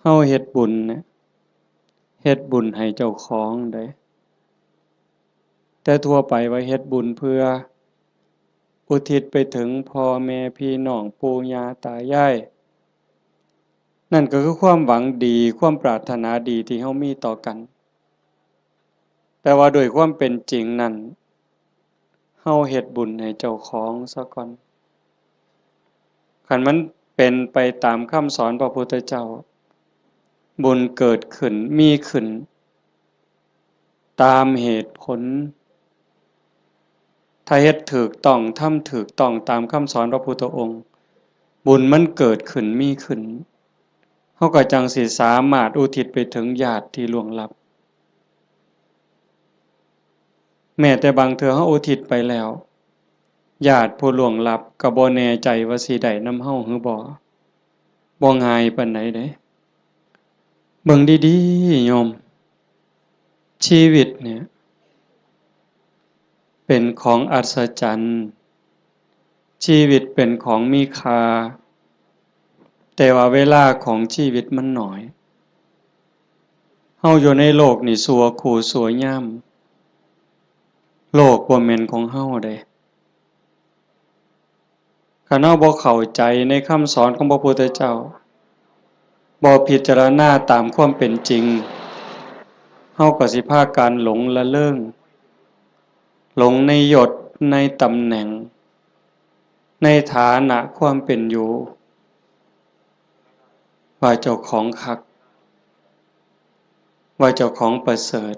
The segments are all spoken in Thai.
เฮาเฮ็ดบุญนะเฮ็ดบุญให้เจ้าของได้แต่ทั่วไปว่าเฮ็ดบุญเพื่ออุทิศไปถึงพ่อแม่พี่น้องปู่ย่าตายายนั่นก็คือความหวังดีความปรารถนาดีที่เฮามีต่อกันแต่ว่าโดยความเป็นจริงนั้นเฮาเฮ็ดบุญให้เจ้าของซะก่อนคันมันเป็นไปตามคำสอนพระพุทธเจ้าบุญเกิดขึ้นมีขึ้นตามเหตุผลถ้าเฮ็ดถูกต้องทำถูกต้องตามคำสอนพระพุทธองค์บุญมันเกิดขึ้นมีขึ้นเฮาก็จังสิสามารถอุทิศไปถึงญาติที่ล่วงลับแม้แต่บางเทื่อเฮาอุทิศไปแล้วญาติผู้ล่วงลับก็บ่แน่ใจว่าสิได้นำเฮาหรือบ่ง่ายปานใดเด้เบิ่งดีๆโยมชีวิตเนี่ยเป็นของอัศจรรย์ชีวิตเป็นของมีค่าแต่ว่าเวลาของชีวิตมันน้อยเฮาอยู่ในโลกนี่ชั่วคู่ชั่วยามโลกบ่แม่นของเฮาเด้คันเฮาบ่เข้าใจในคำสอนของพระพุทธเจ้าบ่พิจารณาตามความเป็นจริงเฮาก็สิพากันหลงละเริงหลงในยศในตำแหน่งในฐานะความเป็นอยู่ว่าเจ้าของคักว่าเจ้าของประเสริฐ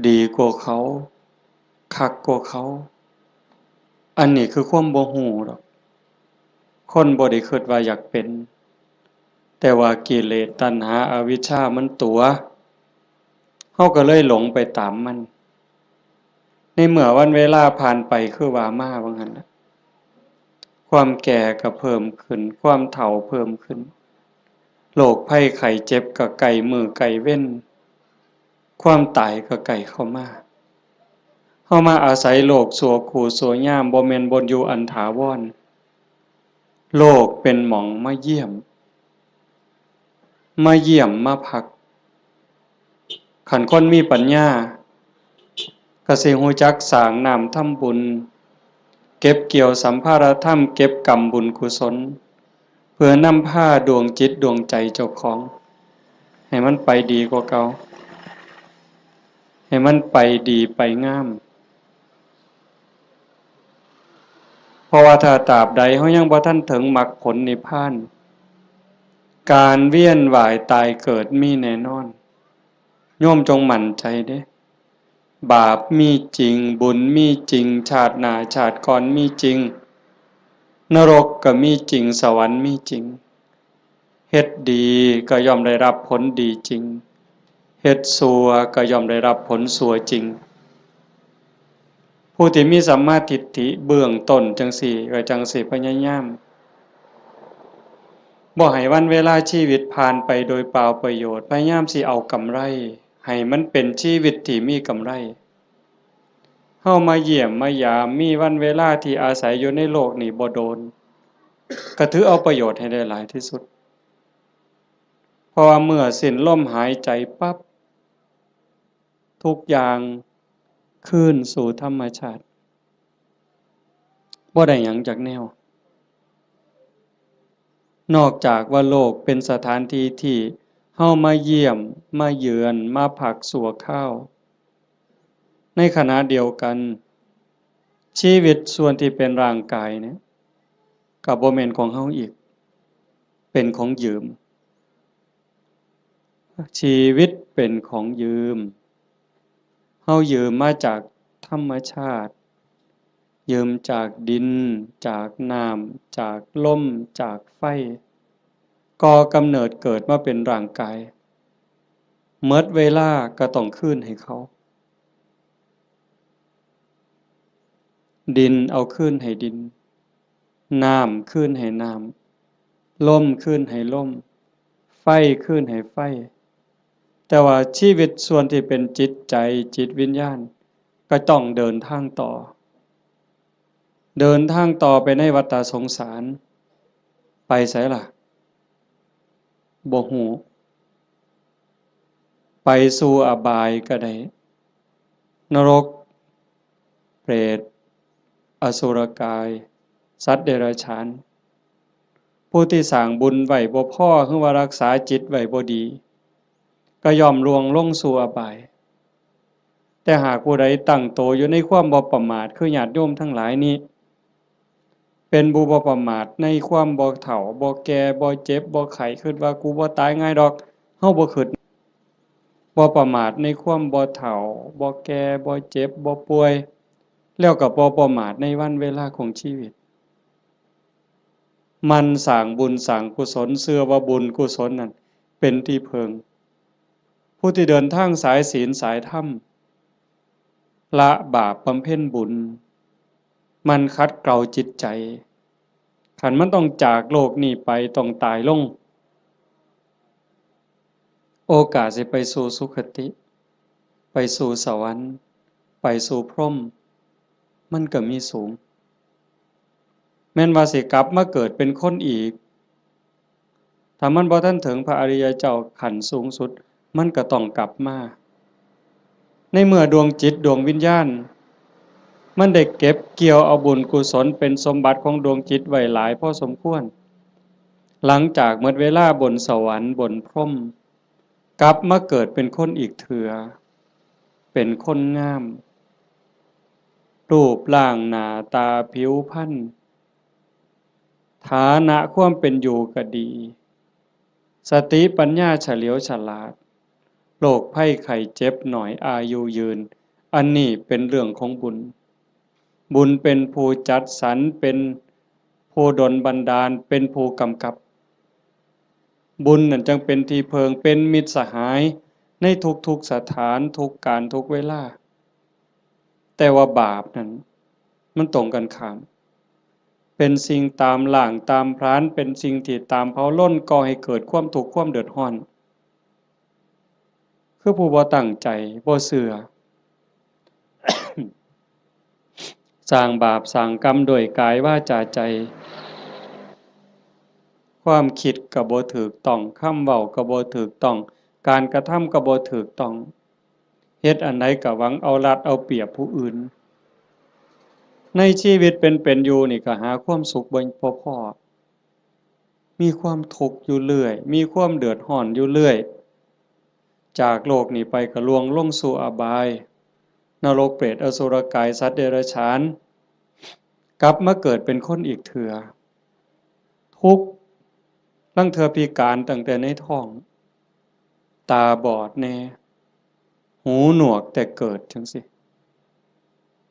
ดีกว่าเขาคักกว่าเขาอันนี้คือความบ่ฮู้ดอกคนบ่ได้คิดว่าอยากเป็นแต่ว่ากิเลสตัณหาอวิชชามันตัวเฮาก็เลยหลงไปตามมันในเมื่อวันเวลาผ่านไปคือว่ามาว่างั้นน่ะความแก่ก็เพิ่มขึ้นความเฒ่าเพิ่มขึ้นโรคภัยไข้เจ็บก็ใกล้มื้อใกล้เว้นความตายก็ใกล้เข้ามาเฮามาอาศัยโลกชั่วคู่ชั่วยามบ่แม่นบ่อยู่อันถาวรโลกเป็นหม้องมาเยี่ยมมาพักคันคนมีปัญญาก็สิรู้จักสร้างน้ำทำบุญเก็บเกี่ยวสัมภารธรรมเก็บกรรมบุญกุศลเพื่อนำพาดวงจิตดวงใจเจ้าของให้มันไปดีกว่าเก่าให้มันไปดีไปงามเพราะว่าถ้าตราบใดเฮายังบ่ทันถึงมรรคผลนิพพานการเวียนว่ายตายเกิดมีแน่นอนโยมจงมั่นใจเด้บาปมีจริงบุญมีจริงชาติหน้าชาติก่อนมีจริงนรกก็มีจริงสวรรค์มีจริงเฮ็ดดีก็ย่อมได้รับผลดีจริงเฮ็ดชั่วก็ย่อมได้รับผลชั่วจริงผู้ที่มีสัมมาทิฏฐิเบื้องต้นจังสี่ก็จังสิพยายามบ่ให้วันเวลาชีวิตผ่านไปโดยเปล่าประโยชน์พยายามสิเอากำไรให้มันเป็นชีวิตที่มีกำไรเฮามาเยี่ยมมายามมีวันเวลาที่อาศัยอยู่ในโลกนี้บ่โดนก็ถือเอาประโยชน์ให้ได้หลายที่สุดเพราะว่าเมื่อสิ้นลมหายใจปั๊บทุกอย่างคืนสู่ธรรมชาติบ่ได้หยังจากแนวนอกจากว่าโลกเป็นสถานที่ที่เฮามาเยี่ยมมาเยือนมาพักชั่วคราวในขณะเดียวกันชีวิตส่วนที่เป็นร่างกายเนี่ยก็บ่แม่นของเฮาอีกเป็นของยืมชีวิตเป็นของยืมเฮายืมมาจากธรรมชาติยืมจากดินจากน้ำจากลมจากไฟก่อกำเนิดเกิดมาเป็นร่างกายหมดเวลาก็ต้องคืนให้เขาดินเอาคืนให้ดินน้ำคืนให้น้ำลมคืนให้ลมไฟคืนให้ไฟแต่ว่าชีวิตส่วนที่เป็นจิตใจจิตวิญญาณก็ต้องเดินทางต่อเดินทางต่อไปในวัฏสงสารไปไสล่ะ บ่ฮู้ไปสู่อบายก็ได้นรกเปรตอสุรกายสัตว์เดรัจฉานผู้ที่สร้างบุญไว้บ่พอคือว่ารักษาจิตไว้บ่ดีก็ย่อมล่วงลงสู่อบายแต่หากผู้ใดตั้งโตอยู่ในความบ่ประมาทคือญาติโยมทั้งหลายนี้เป็นผู้บ่ประมาทในความบ่เฒ่าบ่แก่บ่เจ็บบ่ไข้คิดว่ากูบ่ตายง่ายดอกเฮาบ่คิดบ่ประมาทในความบ่เฒ่าบ่แก่บ่เจ็บบ่ป่วยแล้วก็บ่ประมาทในวันเวลาของชีวิตมันสร้างบุญสร้างกุศลเชื่อว่าบุญกุศลนั้นเป็นที่พึ่งผู้ที่เดินทางสายศีลสายธรรมละบาปบำเพ็ญบุญมันขัดเกลาจิตใจขันมันต้องจากโลกนี้ไปต้องตายลงโอกาสสิไปสู่สุคติไปสู่สวรรค์ไปสู่พรหมมันก็มีสูงแม้นว่าสิกลับมาเกิดเป็นคนอีกถ้ามันบ่ทันถึงพระอริยเจ้าขั้นสูงสุดมันก็ต้องกลับมาในเมื่อดวงจิตดวงวิญญาณมันได้เก็บเกี่ยวเอาบุญกุศลเป็นสมบัติของดวงจิตไว้หลายพอสมควรหลังจากหมดเวลาบนสวรรค์บนพรหมกลับมาเกิดเป็นคนอีกเถื่อเป็นคนงามรูปร่างหน้าตาผิวพรรณฐานะความเป็นอยู่ก็ดีสติปัญญาเฉลียวฉลาดโรคภัยไข้เจ็บหน่อยอายุยืนอันนี้เป็นเรื่องของบุญบุญเป็นผู้จัดสรรเป็นผู้ดลบันดาลเป็นผู้กำกับบุญนั่นจึงเป็นที่เพิงเป็นมิตรสหายในทุกๆสถานทุกการทุกเวลาแต่ว่าบาปนั้นมันตรงกันข้ามเป็นสิ่งตามหล่างตามพรานเป็นสิ่งที่ตามเผาล้นก่อให้เกิดความทุกข์ความเดือดร้อนคือผู้บ่ตั้งใจบ่เชื่อ สร้างบาปสร้างกรรมโดยกายวาจาใจความคิดก็บ่ถูกต้องคำเว้าก็บ่ถูกต้องการกระทำก็บ่ถูกต้องเฮ็ดอันใดก็หวังเอารัดเอาเปรียบผู้อื่นในชีวิตเป็นอยู่นี่ก็หาความสุขบ่พอมีความทุกข์อยู่เรื่อยมีความเดือดร้อนอยู่เรื่อยจากโลกนี้ไปก็ล่วงลงสู่อบายนรกเปรตอสุรกายสัตว์เดรัจฉานกลับมาเกิดเป็นคนอีกเถื่อทุกข์ลางเทื่อพิการตั้งแต่ในท้องตาบอดแน่หูหนวกแต่เกิดจังสิ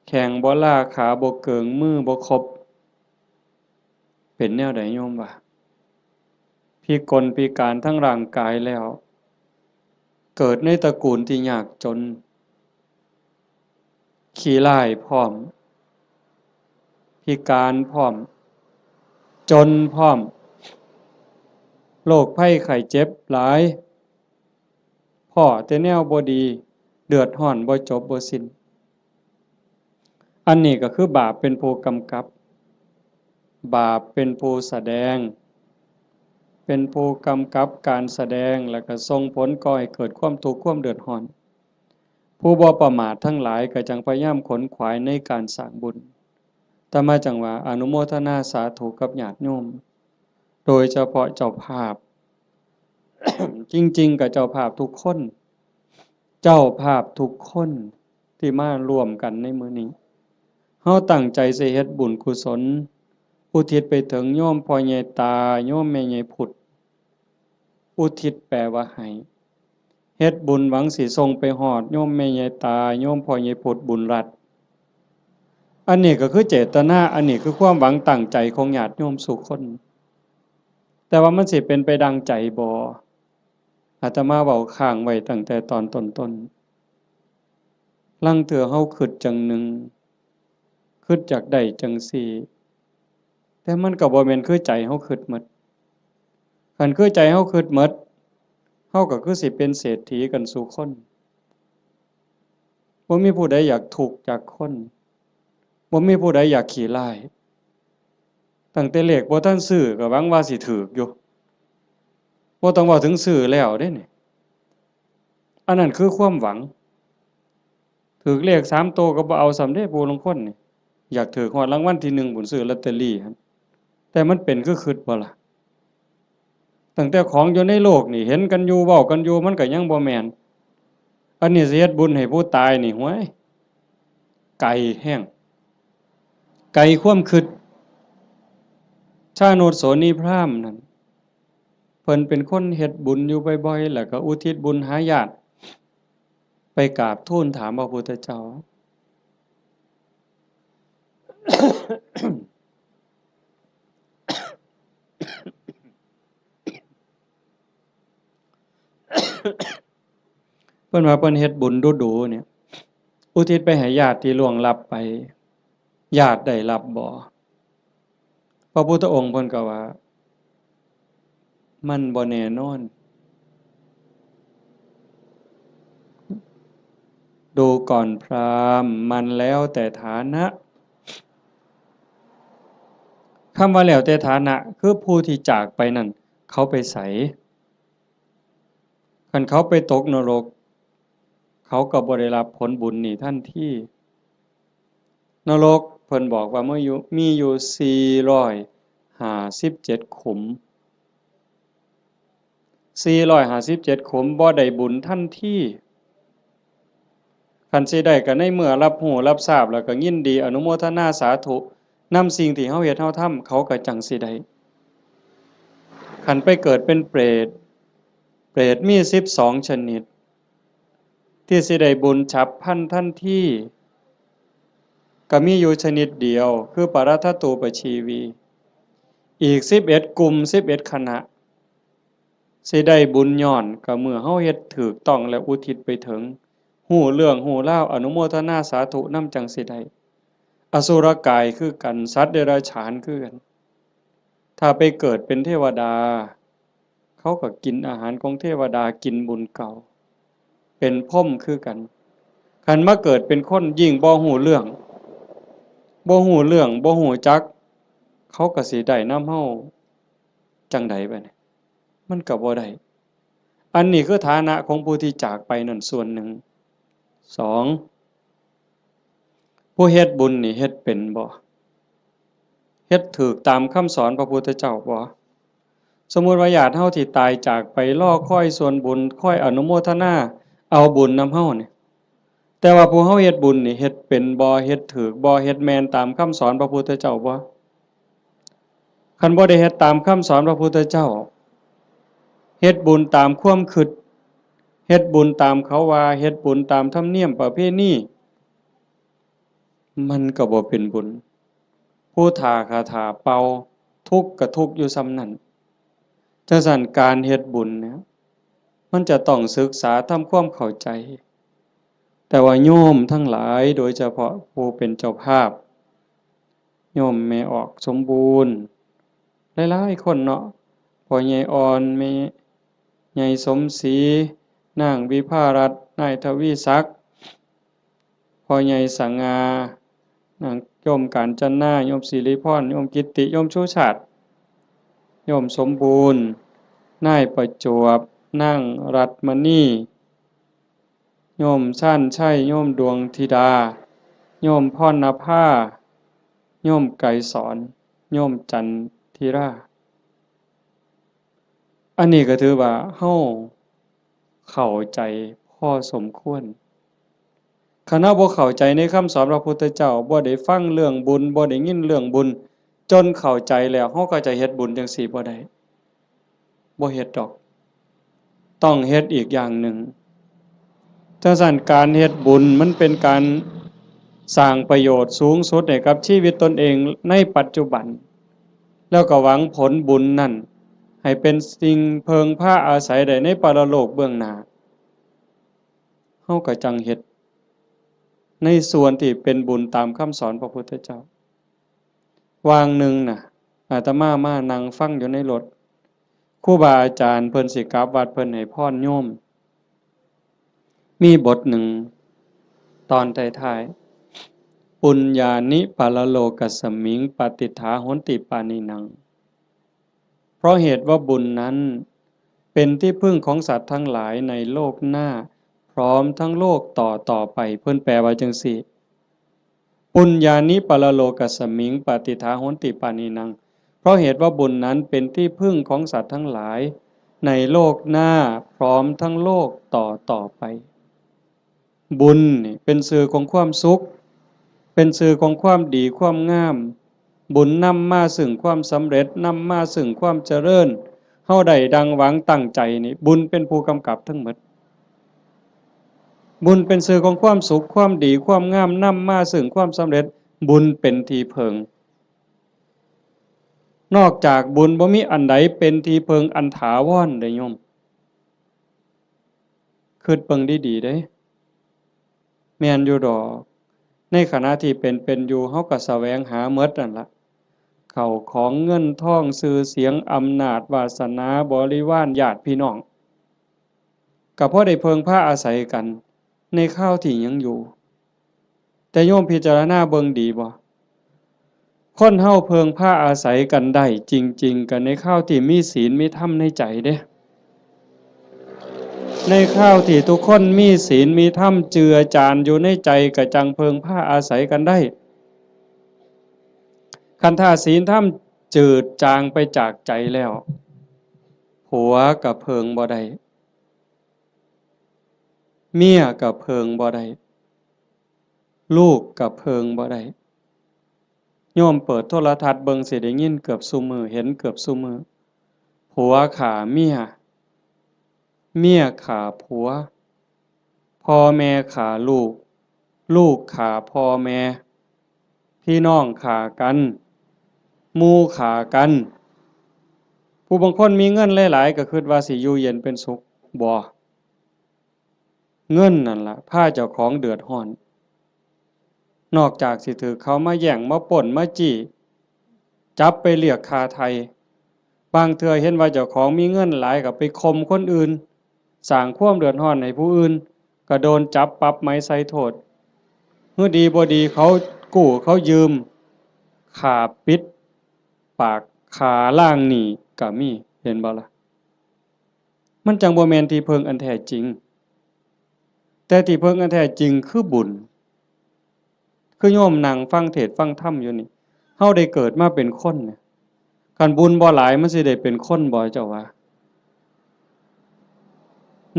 แข้งบ่ลาขาบ่เกิงมือบ่ครบเป็นแนวใดโยมวะพิกลพิการทั้งร่างกายแล้วเกิดในตระกูลที่ยากจนขี้ร้ายพร้อมพิการพร้อมจนพร้อมโรคภัยไข้เจ็บหลายพ้อแต่แนวบ่ดีเดือดร้อนบ่จบบ่สิ้นอันนี้ก็คือบาปเป็นผู้กำกับบาปเป็นผู้แสดงเป็นผู้กำกับการแสดงแล้วก็ส่งผลก่อให้เกิดความทุกข์ความเดือดร้อนผู้บ่ประมาททั้งหลายก็จังพยายามขนขวายในการสร้างบุญแต่มาจังว่าอนุโมทนาสาธุกับญาติโยมโดยเฉพาะเจ้าภาพ จริงๆกับเจ้าภาพทุกคนเจ้าภาพทุกคนที่มาร่วมกันในมื้อนี้เฮาตั้งใจสิเฮ็ดบุญกุศลอุทิศไปถึงโยมพ่อใหญ่ตาโยมแม่ใหญ่พุทธอุทิศแปลว่าให้เฮ็ดบุญหวังสิส่งไปฮอดโยมแม่ใหญ่ตาโยมพ่อใหญ่พุทธบุญรัตน์อันนี้ก็คือเจตนาอันนี้คือความหวังตั้งใจของญาติโยมทุกคนแต่ว่ามันสิเป็นไปดังใจบ่อาตมาเว้าค้างไว้ตั้งแต่ตอนต้นๆลางเทื่อเฮาคิดจังหนึ่งคิดจากได้จังสี่แต่มันก็บ่แม่นคือใจเฮาคิดหมดคันคือใจเฮาคิดหมดเฮาก็คือสิเป็นเศรษฐีกันซุคนบ่มีผู้ใดอยากทุกข์จากคนบ่มีผู้ใดอยากขี้ร้ายตั้งแต่เลขบ่ทันซื้อก็หวังว่าสิถูกอยู่ บ่ต้องเว้าถึงซื้อแล้วเด้นี่อันนั้นคือความหวังถูกเลข3ตัวก็บ่เอาส่ำเด้ผู้ลางคนนี่อยากถูกฮอดรางวัลที่1พุ่นซื้อลอตเตอรี่หั่นแต่มันเป็นคือคิดบ่ล่ะตั้งแต่ของอยู่ในโลกนี่เห็นกันอยู่เว้ากันอยู่มันก็ยังบ่แม่นอันนี้สิเฮ็ดบุญให้ผู้ตายนี่โห้ยไกลแฮงไกลความคิดชาโนชโสนีพราหมณ์นั่นเพิ่นเป็นคนเฮ็ดบุญอยู่บ่อยๆแล้วก็อุทิศบุญหาญาติไปกราบทูลถามพระพุทธเจ้า เพิ่นว่าเพิ่นเฮ็ดบุญดูๆเนี่ยอุทิศไปให้ญาติที่ล่วงลับไปญาติได้รับบ่พระพุทธองค์เพิ่นก็ว่ามันบ่แน่นอนดูก่อนพราหมณ์มันแล้วแต่ฐานะคำว่าแล้วแต่ฐานะคือผู้ที่จากไปนั่นเขาไปไสคันเขาไปตกนรกเขาก็บ่ได้รับผลบุญนี่ทันทีนรกเพิ่นบอกว่ามีอยู่457ขุม457ขุมบ่ได้บุญทันทีคันสิได้ก็ในเมื่อรับรู้รับทราบแล้วก็ยินดีอนุโมทนาสาธุนำสิ่งที่เฮาเฮ็ดเฮาทำเขาก็จังสิได้คันไปเกิดเป็นเปรตเปรตมี12ชนิดที่สิได้บุญฉับพลันทันทีก็มีอยู่ชนิดเดียวคือปรัตถตูปชีวีอีก11กลุ่ม11คณะสิได้บุญย้อนก็เมื่อเฮาเฮ็ดถูกต้องและอุทิศไปถึงฮู้เรื่องฮู้ราวอนุโมทนาสาธุนำจังสิได้อสุรกายคือกันสัตว์เดรัจฉานคือกันถ้าไปเกิดเป็นเทวดาเขาก็กินอาหารของเทวดากินบุญเก่าเป็นพรหมคือกันคันมาเกิดเป็นคนยิ่งบ่ฮู้เรื่องบ่ฮู้จักเขาก็สิได้นำเฮาจังใดบัดนี้มันก็บ่ได้อันนี้คือฐานะของผู้ที่จากไปนั่นส่วนหนึ่ง2ผู้เฮ็ดบุญนี่เฮ็ดเป็นบ่เฮ็ดถูกตามคำสอนพระพุทธเจ้าบ่สมมุติว่าญาติเฮาที่ตายจากไปรอคอยส่วนบุญคอยอนุโมทนาเอาบุญนำเฮานี่แต่ว่าผู้เฮาเฮ็ดบุญนี่เฮ็ดเป็นบ่เฮ็ดถูกบ่เฮ็ดแม่นตามคำสอนพระพุทธเจ้าบ่คันบ่ได้เฮ็ดตามคำสอนพระพุทธเจ้าเฮ็ดบุญตามความคิดเฮ็ดบุญตามเขาว่าเฮ็ดบุญตามธรรมเนียมประเพณีมันก็บ่เป็นบุญผู้ท่าคาถาเป่าทุกข์ก็ทุกข์อยู่ส่ำนั้นจังซั่นการเฮ็ดบุญเนี่ยมันจะต้องศึกษาทำความเข้าใจแต่ว่าโยมทั้งหลายโดยเฉพาะผู้เป็นเจ้าภาพโยมแม่ออกสมบูรณ์หลายๆคนเนาะพ่อใหญ่อ่อนแม่ใหญ่สมศรีนางวิภารัตน์นายทวีศักดิ์พ่อใหญ่สง่านางโยมกาญจนาโยมศิริพรโยมกิตติโยมชูชาติโยมสมบูรณ์นายประจวบนางรัตมณีโยมชั่นชัยโยมดวงธิดาโยมพรณภาโยมไกรสอนโยมจันทิราอันนี้ก็ถือว่าเฮาเข้าใจพอสมควรคันเฮาบ่เข้าใจในคำสอนพระพุทธเจ้าบ่ได้ฟังเรื่องบุญบ่ได้ยินเรื่องบุญจนเข้าใจแล้วเฮาก็จะเฮ็ดบุญจังซี่บ่ได้บ่เฮ็ดดอกต้องเฮ็ดอีกอย่างหนึ่งจังซั่นการเฮ็ดบุญมันเป็นการสร้างประโยชน์สูงสุดให้กับชีวิตตนเองในปัจจุบันแล้วก็หวังผลบุญนั่นให้เป็นสิ่งเพิงพาอาศัยได้ในปรโลกเบื้องหน้าเฮาก็จังเฮ็ดในส่วนที่เป็นบุญตามคำสอนพระพุทธเจ้าวางหนึ่งน่ะอาตมามานั่งฟังอยู่ในรถครูบาอาจารย์เพิ่นสิกลับวัดเพิ่นให้พรโยมมีบทหนึ่งตอนท้ายๆปุญญานิปรโลกัสสมิงปฏิฏฐาโหนติปานินังเพราะเหตุว่าบุญนั้น เป็นที่พึ่งของสัตว์ทั้งหลายในโลกหน้าพร้อมทั้งโลกต่อไปเพิ่นแปลว่าจังซี่ปุญญานิปรโลกัสสมิงปฏิทาโหนติปานินังเพราะเหตุว่าบุญนั้นเป็นที่พึ่งของสัตว์ทั้งหลายในโลกหน้าพร้อมทั้งโลกต่อไปบุญนี่เป็นสื่อของความสุขเป็นสื่อของความดีความงามบุญนำมาซึ่งความสำเร็จนำมาซึ่งความเจริญเฮาได้ดังหวังตั้งใจนี่บุญเป็นผู้กำกับทั้งหมดบุญเป็นสื่อของความสุขความดีความงามนำมาซึ่งความสำเร็จบุญเป็นที่เพิงนอกจากบุญบ่มีอันใดเป็นที่เพิงอันถาวรได้โยมคิดเบิ่งดีๆเด้แม่นอยู่ดอกในขณะที่เป็นอยู่เฮาก็แสวงหาหมดนั่นล่ะเข้าของเงินทองชื่อเสียงอำนาจวาสนาบริวารญาติพี่น้องก็เพราะได้เพิงพาอาศัยกันในข้าวที่ยังอยู่แต่โยมพิจารณาเบิ่งดีบ่คนเฮาเพิงพาอาศัยกันได้จริงๆกันในข้าวที่มีศีลมีธรรมในใจเด้ในข้าวที่ทุกคนมีศีลมีธรรมเจือจานอยู่ในใจก็จังเพิงพาอาศัยกันได้คันถ้าศีลธรรมจืดจางไปจากใจแล้วผัวก็เพิงบ่ได้เมียก็เพิงบ่ได้ลูกก็เพิงบ่ได้โยมเปิดโทรทัศน์เบิ่งสิได้ยินเกือบซุมื้อเห็นเกือบซุมื้อผัวฆ่าเมียเมียฆ่าผัวพ่อแม่ฆ่าลูกลูกฆ่าพ่อแม่พี่น้องฆ่ากันหมู่ฆ่ากันผู้บางคนมีเงินหลายๆก็คิดว่าสิอยู่เย็นเป็นสุขบ่เงินนั่นล่ะพาเจ้าของเดือดร้อนนอกจากสิถือเขามาแย่งมาปล้นมาจี้จับไปเรียกค่าไถ่บางเทื่อเห็นว่าเจ้าของมีเงินหลายก็ไปข่มคนอื่นสร้างความเดือดร้อนให้ผู้อื่นก็โดนจับปรับไม้ใส่โทษเมื่อดีบ่ดีเขากู้เขายืมค่าปิดปากค่าล้างหนี้ก็มีเห็นบ่ล่ะมันจังบ่แม่นที่เพิงอันแท้จริงแต่ที่เพิงอันแท้จริงคือบุญคือโยมนั่งฟังเทศน์ฟังธรรมอยู่นี่เฮาได้เกิดมาเป็นคนเนี่ยคันบุญบ่หลายมันสิได้เป็นคนบ่เจ้าว่า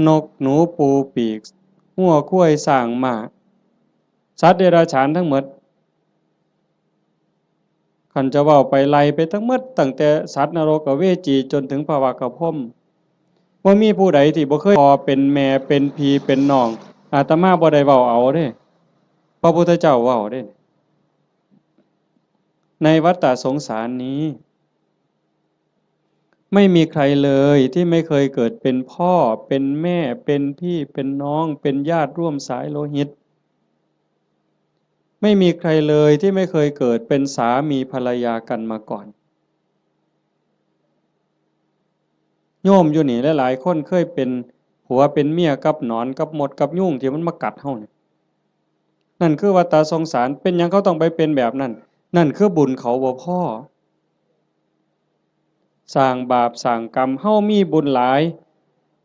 นกหนูปูปีกงัวควายช้างม้าสัตว์เดรัจฉานทั้งหมดคันจะเว้าไปไล่ไปทั้งหมดตั้งแต่สัตว์นรกอเวจีจนถึงภวากพรหมบ่มีผู้ใดที่บ่เคยพ่อเป็นแม่เป็นพี่เป็นน้องอาตมาบ่ได้เว้าเอาเด้พระพุทธเจ้าเว้าเด้ในวัฏฏะสงสารนี้ไม่มีใครเลยที่ไม่เคยเกิดเป็นพ่อเป็นแม่เป็นพี่เป็นน้องเป็นญาติร่วมสายโลหิตไม่มีใครเลยที่ไม่เคยเกิดเป็นสามีภรรยากันมาก่อนโยมอยู่นี่หลายๆคนเคยเป็นผัวเป็นเมียกับหนอนกับมดกับยุงที่มันมากัดเฮานี่นั่นคือวัฏฏะสงสารเป็นหยังเขาต้องไปเป็นแบบนั้นนั่นคือบุญเขาบ่พอสร้างบาปสร้างกรรมเฮามีบุญหลาย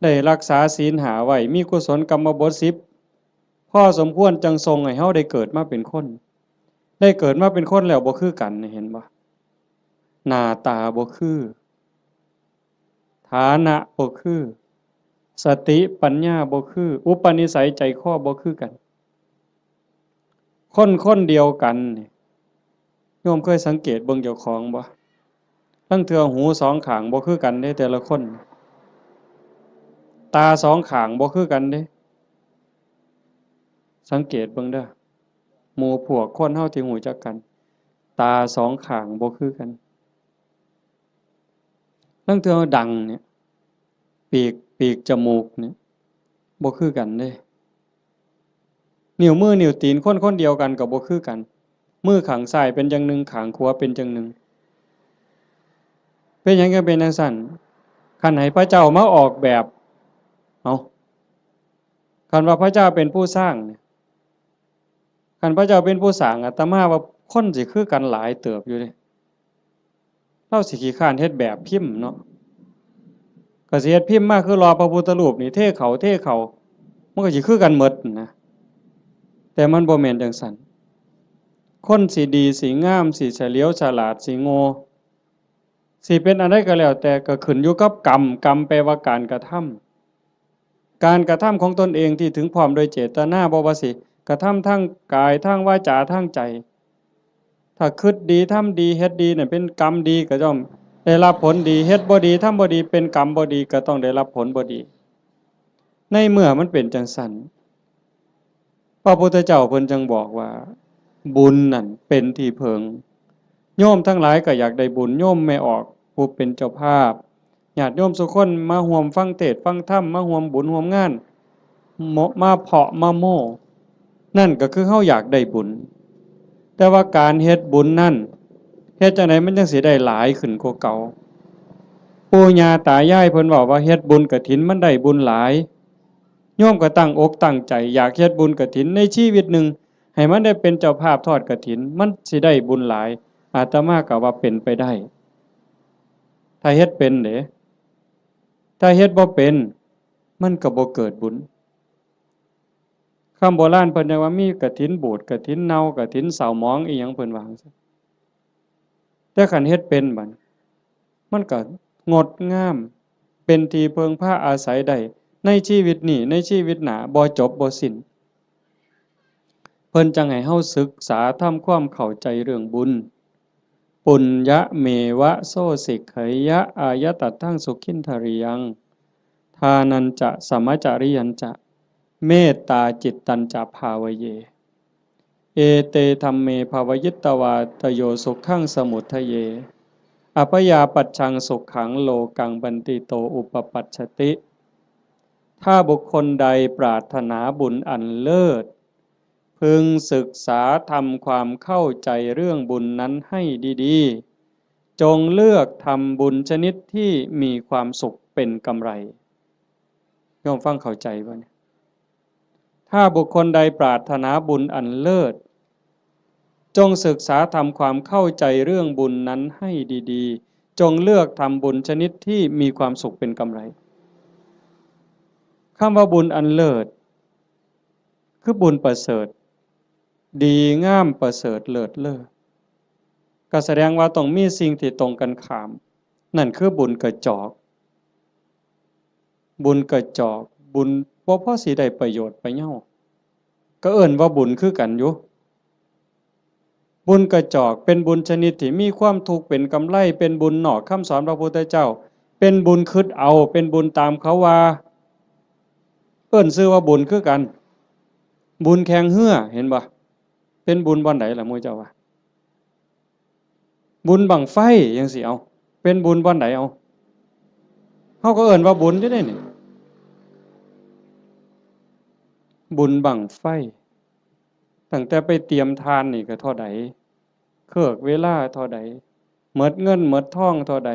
ได้รักษาศีลหาไว้มีกุศลกรรมบท10พอสมควรจังทรงให้เฮาได้เกิดมาเป็นคนได้เกิดมาเป็นคนแล้วบ่คือกันเห็นบ่หน้าตาบ่คือฐานะบ่คือสติปัญญาบ่คืออุปนิสัยใจคอบ่คือกันคนเดียวกันนี่โยมเคยสังเกตเบิ่งเจ้าของบ่ทั้งเทื่อหูสองข้างบ่คือกันเด้แต่ละคนตาสองข้างบ่คือกันเด้สังเกตเบิ่งเด้อหมู่พวกคนเฮาที่รู้จักกันตาสองข้างบ่คือกันทั้งเทื่อดังเนี่ยปีกจมูกเนี่ยบ่คือกันเด้นิ้วมือนิ้วตีนคนเดียวกันก็บ่คือกันมือข้างซ้ายเป็นจังหนึงข้างขวาเป็นจังหนึงเป็นหยังก็เป็นจังซั่นคันให้พระเจ้ามาออกแบบเอาคันว่าพระเจ้าเป็นผู้สร้างเนี่ยคันพระเจ้าเป็นผู้สร้างอาตมาว่าคนสิคือกันหลายเติบอยู่เด้เราสิขี้คร้านเฮ็ดแบบพิมพ์เนาะก็ ก็สิเฮ็ดพิมพ์มาคือรอพระพุทธรูปนี่เทเขามันก็สิคือกันหมดนะแต่มันบ่แม่นจังซั่นคนสิดีสิงามสิเฉลียวฉลาดสิโง่สิเป็นอะไรก็แล้วแต่ก็ขึ้นอยู่กับกรรมแปลว่าการกระทำการกระทำของตนเองที่ถึงพร้อมโดยเจตนาบ่ว่าสิกระทำทั้งกายทั้งวาจาทั้งใจถ้าคิดดีทำดีเฮ็ดดีเนี่ยเป็นกรรมดีก็ย่อมได้รับผลดีเฮ็ดบ่ดีทำบ่ดีเป็นกรรมบ่ดีก็ต้องได้รับผลบ่ดีในเมื่อมันเป็นจังซั่นพระพุทธเจ้าเพิ่นจึงบอกว่าบุญนั่นเป็นที่เพิงโยมทั้งหลายก็อยากได้บุญโยมไม่ออกผู้เป็นเจ้าภาพญาติโยมทุกคนมาร่วมฟังเทศน์ฟังธรรมมาร่วมบุญร่วมงานมาเพาะมาโม่นั่นก็คือเฮาอยากได้บุญแต่ว่าการเฮ็ดบุญนั่นเฮ็ดจังได๋มันจังสิได้หลายขึ้นกว่าเก่าปู่ย่าตายายเพิ่นบอกว่าเฮ็ดบุญกฐินมันได้บุญหลายโยมก็ตั้งอกตั้งใจอยากเฮ็ดบุญกฐินในชีวิตหนึ่งให้มันได้เป็นเจ้าภาพทอดกฐินมันสิได้บุญหลายอาตมาก็ว่าเป็นไปได้ถ้าเฮ็ดเป็นเด้ถ้าเฮ็ดบ่เป็นมันก็บ่เกิดบุญคำโบราณเพิ่นว่ามีกฐินบูดกฐินเน่ากฐินเศร้าหมองอีหยังเพิ่นว่าจังซั่นแต่คันเฮ็ดเป็นบัดมันก็งดงามเป็นที่เพิงพาอาศัยได้ในชีวิตนี้ในชีวิตหน้าบ่จบบ่สิ้นเพิ่นจังให้เฮาศึกษาทำความเข้าใจเรื่องบุญปุญญะเมวะโสสิกขยะอายตัตถังสุขินทริยังทานันจะสัมมจาริยันจะเมตตาจิตตัญจะภาวเยเอเตธัมเมภาวยิตตวาตโยสุขังสมุทัยเยอภยาปัจฉังสุขขังโลกังบันติโตอุปปัชชติถ้าบุคคลใดปรารถนาบุญอันเลิศพึงศึกษาทำความเข้าใจเรื่องบุญนั้นให้ดีๆจงเลือกทำบุญชนิดที่มีความสุขเป็นกำไรโยมฟังเข้าใจบ่เนี่ยถ้าบุคคลใดปรารถนาบุญอันเลิศจงศึกษาทำความเข้าใจเรื่องบุญนั้นให้ดีๆจงเลือกทำบุญชนิดที่มีความสุขเป็นกำไรคำว่าบุญอันเลิศคือบุญประเสริฐดีงามประเสริฐเลิศเลิศก็แสดงว่าต้องมีสิ่งที่ตรงกันข้ามนั่นคือบุญกระจอกบุญกระจอกบุญบ่พอสิได้ประโยชน์ไปเหย้าก็เอิ้นว่าบุญคือกันอยู่บุญกระจอกเป็นบุญชนิดที่มีความทุกข์เป็นกำไรเป็นบุญนอกคำสอนพระพุทธเจ้าเป็นบุญคิดเอาเป็นบุญตามเขาว่าเอิ้นชื่อว่าบุญคือกันบุญแข่งเหือเห็นบ่เป็นบุญบ่อนใดล่ะหมู่เจ้าว่าบุญบั้งไฟจังสิเอาเป็นบุญบ่อนใดเอาเฮาก็เอิ้นว่าบุญอยู่เด้นี่บุญบั้งไฟตั้งแต่ไปเตรียมทานนี่ก็เท่าใดเครือกเวลาเท่าใดหมดเงินหมดทองเท่าใด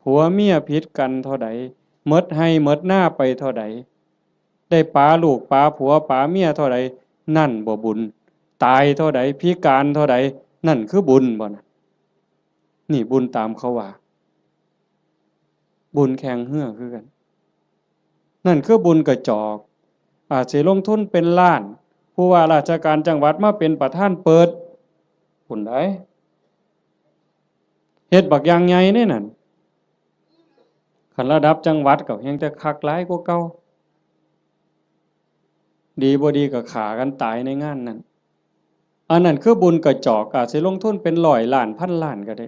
ผัวเมียผิดกันเท่าใดหมดให้หมดหน้าไปเท่าใดได้ปาลูกปาผัวปาเมียเท่าใดนั่นบ่บุญตายเท่าใดพิการเท่าใดนั่นคือบุญบ่นะนี่บุญตามเขาว่าบุญแข่งเหือคือกันนั่นคือบุญกระจอกอาจสิลงทุนเป็นล้านผู้ว่าราชการจังหวัดมาเป็นประธานเปิดบุญใดเฮ็ดบักอย่างใหญ่นี่นั่นคันระดับจังหวัดก็ยังจะคักหลายกว่าเก่าดีบ่ดีก็ฆ่ากันตายในงานนั้นอันนั้นคือบุญกระจอกอาจสิลงทุนเป็นร้อยล้านพันล้านก็ได้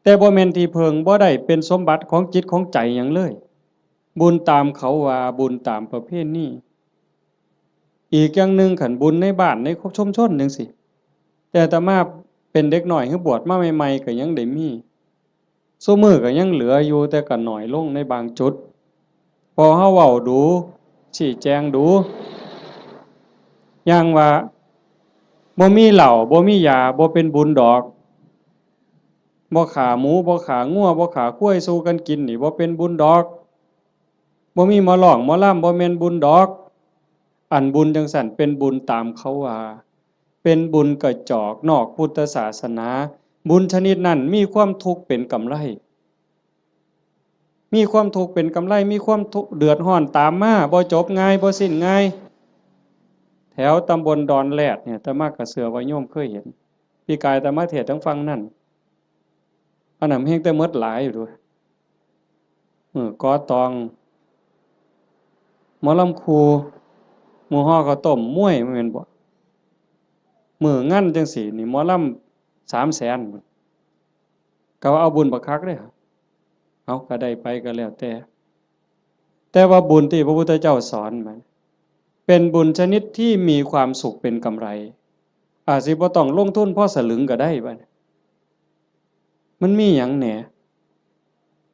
แต่บ่แม่นที่เพิงบ่ได้เป็นสมบัติของจิตของใจหยังเลยบุญตามเขาว่าบุญตามประเพณีอีกอย่างหนึ่งขันบุญในบ้านในชุมชนจังซี่แต่อาตมาเป็นเด็กน้อยคือบวชมาใหม่ๆก็ยังได้มีซุมื้อก็ยังเหลืออยู่แต่ก็น้อยลงในบางจุดพอเฮาเว้าดูชี้แจงดูอย่างว่าบ่มีเหล้าบ่มียาบ่เป็นบุญดอกบ่ฆ่าหมูบ่ฆ่างัวบ่ฆ่าควายสู้กันกินนี่บ่เป็นบุญดอกบ่มีหมอร้องหมอลำบ่แม่นบุญดอกอันบุญจังซั่นเป็นบุญตามเขาว่าเป็นบุญกระจอกนอกพุทธศาสนาบุญชนิดนั้นมีความทุกข์เป็นกำไร มีความทุกข์เป็นกำไรมีความทุกข์เดือดร้อนตามมาบ่จบง่ายบ่สิ้นง่ายแถวตำบลดอนแรดเนี่ยอาตมากระเสือว่าโยมเคยเห็นพี่กายอาตมาเทศน์ทั้งฟังนั่นอันนั้นเฮงแต่หมดหลายอยู่ด้วยกอตองหมอลำครูหมู่ฮ้อข้าวต้มมวยแม่นบ่มื้องั้นจังซี่นี่หมอลำ300,000ก็ว่าเอาบุญบักคักเด้อเอาก็ได้ไปก็แล้วแต่ว่าบุญที่พระพุทธเจ้าสอนมันเป็นบุญชนิดที่มีความสุขเป็นกำไรอาจสิบ่ต้องลงทุนพอสลึงก็ได้บัดมันมีหยังแหน่